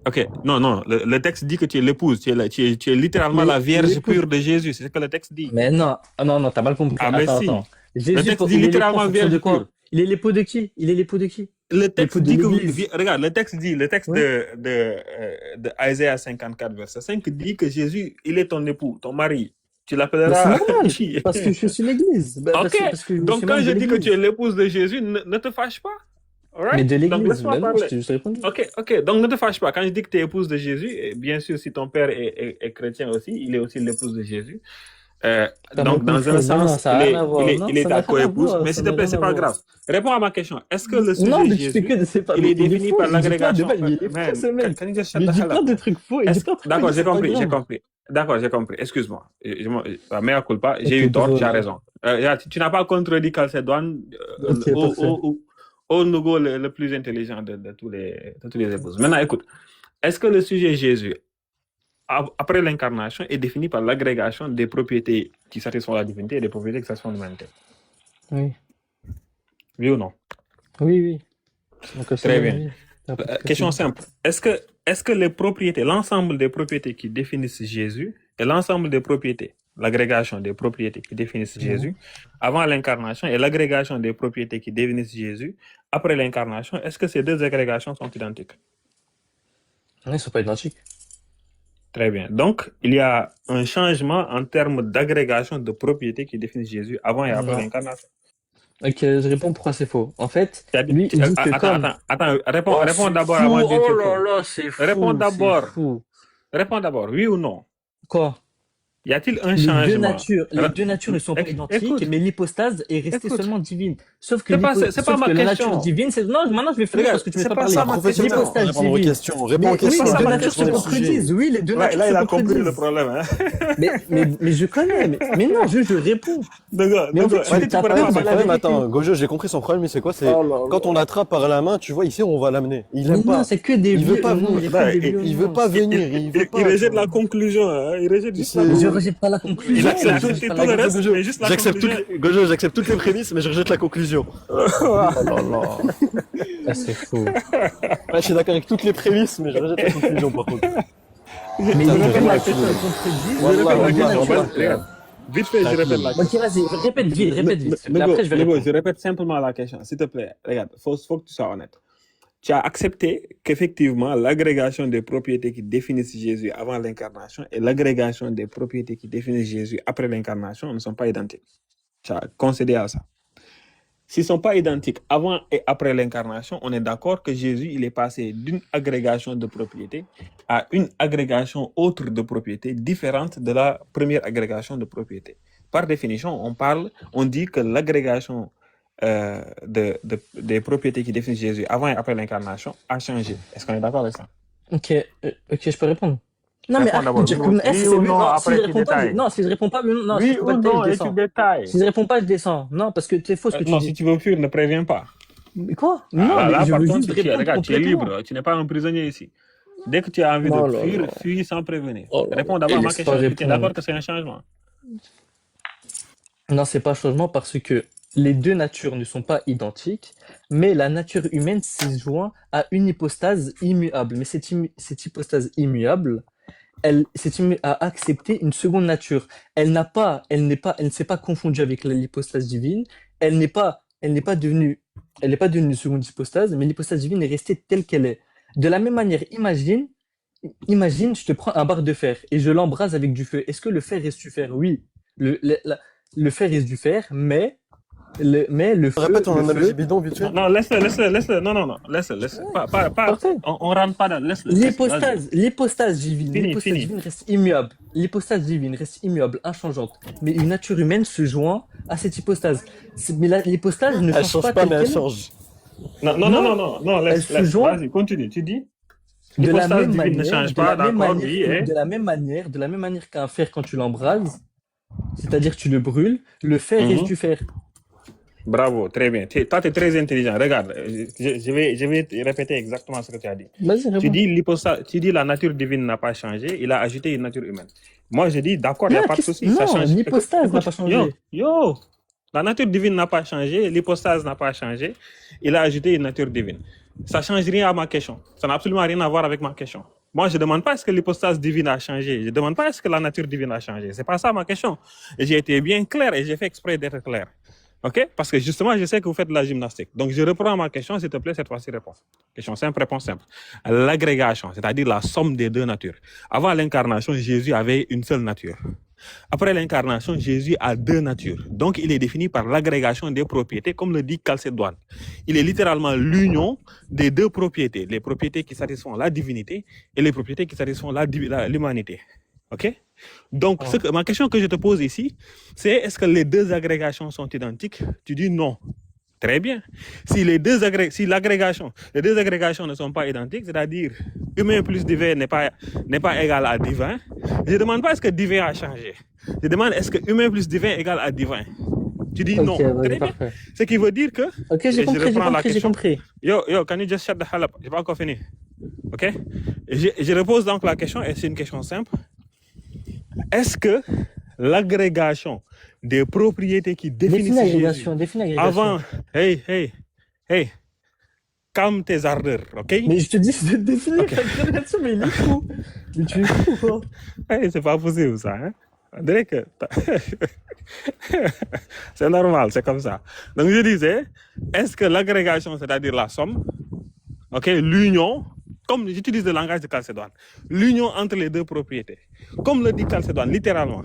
Ok, non, le texte dit que tu es l'épouse, tu es littéralement la Vierge L'épouse. pure de Jésus, c'est ce que le texte dit. Mais non, ah, non, non, t'as mal compris. Ah, mais Attends, si. attends. Le Jésus, texte dit il est l'époux en littéralement fonction de Vierge pure. quoi? Il est l'époux de qui? Il est l'époux de qui? Le texte L'époux de dit que, l'église. regarde, le texte Oui. de Isaïe 54, verset 5 dit que Jésus, il est ton époux, ton mari. Tu Mais c'est l'appelleras normal, qui? parce que je suis l'église. Bah, Ok, parce que je donc suis quand membre je de dis que tu es l'église. l'épouse de Jésus, ne te fâche pas. Mais Alright? de Donc l'église, laisse-moi ben non, je parler. t'ai juste répondu. Ok, donc ne te fâche pas. Quand je dis que tu es épouse de Jésus, et bien sûr, si ton père est chrétien aussi, il est aussi l'épouse de Jésus. T'as mal Donc, dans un compris. Non, non, sens, ça n'a rien à voir. Non, il est ça n'a ta rien à coépouse. voir. Mais Ça s'il te n'a plaît, rien c'est à pas voir. grave. Réponds à ma question. Est-ce que le Non, sujet mais tu fais Jésus, que c'est pas. il Mais est il est défini faux. par Il dit plein de l'agrégation? mal. Il est faux, Man, ce mec. can you just shut Mais the il dit hell plein up, de man? trucs faux. Il dit plein de trucs faux. Il D'accord, dit c'est pas j'ai grave. compris. D'accord, j'ai compris. Excuse-moi. Mea culpa, j'ai Ok, eu tort, tu as drôle. raison. Tu n'as pas contredit Calcédoine Ok, parfait. au Nugo le plus intelligent de tous les épouses. Maintenant, écoute, est-ce que le sujet Jésus, après l'incarnation, est défini par l'agrégation des propriétés qui satisfont la divinité et des propriétés qui satisfont l'humanité? Oui. Oui ou non? Oui, oui. Donc, Très bien. Question Calcédoine. simple. Est-ce que les propriétés, l'ensemble des propriétés qui définissent Jésus et l'ensemble des propriétés, l'agrégation des propriétés qui définissent Jésus avant l'incarnation et l'agrégation des propriétés qui définissent Jésus après l'incarnation, est-ce que ces deux agrégations sont identiques? Non, ils sont pas identiques. Très bien. Donc, il y a un changement en termes d'agrégation de propriétés qui définissent Jésus avant et après Non. l'incarnation. Ok, je réponds pourquoi c'est faux. En fait, lui, il dit que comme... Attends, Oh, réponds c'est d'abord fou. avant de dire que Oh c'est là faux. là, c'est fou. Réponds C'est d'abord. fou. Réponds d'abord, oui ou non? Quoi? Y a-t-il un changement? Les deux natures ne sont pas identiques, Écoute, mais l'hypostase est restée écoute. seulement divine. Sauf que, C'est pas ma la question. nature divine, c'est... Non, maintenant je vais finir Regarde, parce que tu ne c'est veux pas pas parler. ça ma question. L'hypostase Répondre aux divine. questions, réponds aux Oui, questions. les deux ça, natures se c'est le contredisent. Oui, les deux natures Là, se il a compris contredisent. le problème. Hein? Mais je connais. Mais non, je réponds. D'accord, Mais en fait, est-ce que tu t'as peux peur répondre de à la ma Problème, vérité. attends, Gojo, j'ai compris son problème, mais c'est quoi? C'est Oh là quand là. on l'attrape par la main, tu vois, ici, on va l'amener. Il aime Mais non, pas. c'est que des Il veut vieux. pas Non, il y a venir. que des vieux. Il veut pas venir. Il veut pas. Il rejette la conclusion. Hein? Il rejette juste la C'est- Mais je conclusion. rejette pas la Il conclusion. a accepté tout le reste, mais juste la J'accepte conclusion. Gojo, j'accepte toutes les prémices, mais je rejette la conclusion. Oh là là. Ah, c'est fou. Ouais, je suis d'accord avec toutes les prémices, mais je rejette la conclusion, par contre. Mais Putain, les t'es deux vraiment natures fou. se contredisent. Je répète la Wallah, question. wallah. Regarde. Vite fait, je répète la question. Ok, vas-y, répète vite. Nego, Après, je vais Nego, répondre. je répète simplement la question, s'il te plaît. Regarde, faut que tu sois honnête. Tu as accepté qu'effectivement, l'agrégation des propriétés qui définissent Jésus avant l'incarnation et l'agrégation des propriétés qui définissent Jésus après l'incarnation ne sont pas identiques. Tu as concédé à ça. S'ils ne sont pas identiques avant et après l'incarnation, on est d'accord que Jésus, il est passé d'une agrégation de propriétés à une agrégation autre de propriétés différente de la première agrégation de propriétés. Par définition, on dit que l'agrégation des propriétés qui définissent Jésus avant et après l'incarnation a changé. Est-ce qu'on est d'accord avec ça? Ok, ok, je peux répondre. Non, mais Réponds arrête de d'abord. dire que Oui ou non, non, si je après tu réponds pas, détailles. non, si je réponds pas, non, si Oui je peux ou pas détailler, je non, et tu descends. détailles. Si je réponds pas, je descends. Non, parce que c'est faux ce que tu Non, dis. si tu veux fuir, ne préviens pas. Mais quoi? Ah, Non, mais là, je par veux contre, juste répondre regarde, tu es complètement. libre. Tu n'es pas un prisonnier ici. Dès que tu as envie de Oh là fuir, là. fuis sans prévenir. Oh là là. Réponds d'abord Et à ma laisse pas question. Est-ce que tu es répondre. d'accord que c'est un changement? Non, c'est pas un changement parce que les deux natures ne sont pas identiques, mais la nature humaine s'est joint à une hypostase immuable. Mais cette hypostase immuable, a accepté une seconde nature. Elle ne s'est pas confondue avec l'hypostase divine. Elle n'est pas devenue, elle n'est pas devenue une seconde hypostase, mais l'hypostase divine est restée telle qu'elle est. De la même manière, imagine, je te prends un bar de fer et je l'embrase avec du feu. Est-ce que le fer reste du fer? Oui. Le fer reste du fer, mais Répète ton le analogie feu, bidon, vite fait. Non, laisse-le. Non, laisse-le. parfait. On rentre pas dans. Laisse-le. Vas-y. L'hypostase Fini. divine reste immuable. L'hypostase divine reste immuable, inchangeante. Mais une nature humaine se joint à cette hypostase. Mais l'hypostase ne Elle change change pas pas, telle mais elle qu'elle est. change. Non, Elle se laisse. joint Vas-y, continue. Tu dis, de la l'hypostase même divine ne manière, change pas, d'accord, oui, et. de la même manière qu'un fer quand tu l'embrases, c'est-à-dire tu le brûles, le fer reste Mhm. du fer. Bravo, très bien. Toi, tu es très intelligent. Regarde, je vais te répéter exactement ce que tu as dit. Vas-y, réponds. Tu dis la nature divine n'a pas changé, il a ajouté une nature humaine. Moi, je dis, d'accord, il n'y a pas de souci, ça Non, change. l'hypostase n'a pas changé. La nature divine n'a pas changé, l'hypostase n'a pas changé, il a ajouté une nature divine. Ça ne change rien à ma question. Ça n'a absolument rien à voir avec ma question. Moi, je ne demande pas est-ce que l'hypostase divine a changé. Je ne demande pas est-ce que la nature divine a changé. Ce n'est pas ça ma question. Et j'ai été bien clair et j'ai fait exprès d'être clair. OK? Parce que justement, je sais que vous faites de la gymnastique. Donc, je reprends ma question, s'il te plaît, cette fois-ci, réponse. Question simple, réponse simple. L'agrégation, c'est-à-dire la somme des deux natures. Avant l'incarnation, Jésus avait une seule nature. Après l'incarnation, Jésus a deux natures. Donc, il est défini par l'agrégation des propriétés, comme le dit Chalcédoine. Il est littéralement l'union des deux propriétés. Les propriétés qui satisfont la divinité et les propriétés qui satisfont l'humanité. OK? Donc, ma question que je te pose ici, c'est est-ce que les deux agrégations sont identiques? Tu dis non. Très bien. Si les deux agrégations ne sont pas identiques, c'est-à-dire humain plus divin n'est pas égal à divin, je ne demande pas est-ce que divin a changé. Je demande est-ce que humain plus divin égale à divin. Tu dis non. Très bien. Parfait. Ce qui veut dire que... Ok, j'ai compris. Yo, can you just shut the hell up? Je n'ai pas encore fini. OK? Je repose donc la question et c'est une question simple. Est-ce que l'agrégation des propriétés qui définissent Jésus avant... Hey, calme tes ardeurs, ok? Mais je te dis de définir l'agrégation, mais il est fou. Mais tu es fou, quoi. Hey, c'est pas possible, ça, hein? On dirait que... c'est normal, c'est comme ça. Donc, je disais, est-ce que l'agrégation, c'est-à-dire la somme, ok, l'union, comme j'utilise le langage de Chalcédoine, l'union entre les deux propriétés, comme le dit Chalcédoine, littéralement,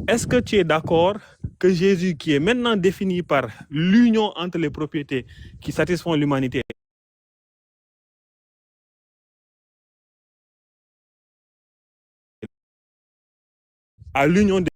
est-ce que tu es d'accord que Jésus, qui est maintenant défini par l'union entre les propriétés qui satisfont l'humanité, à l'union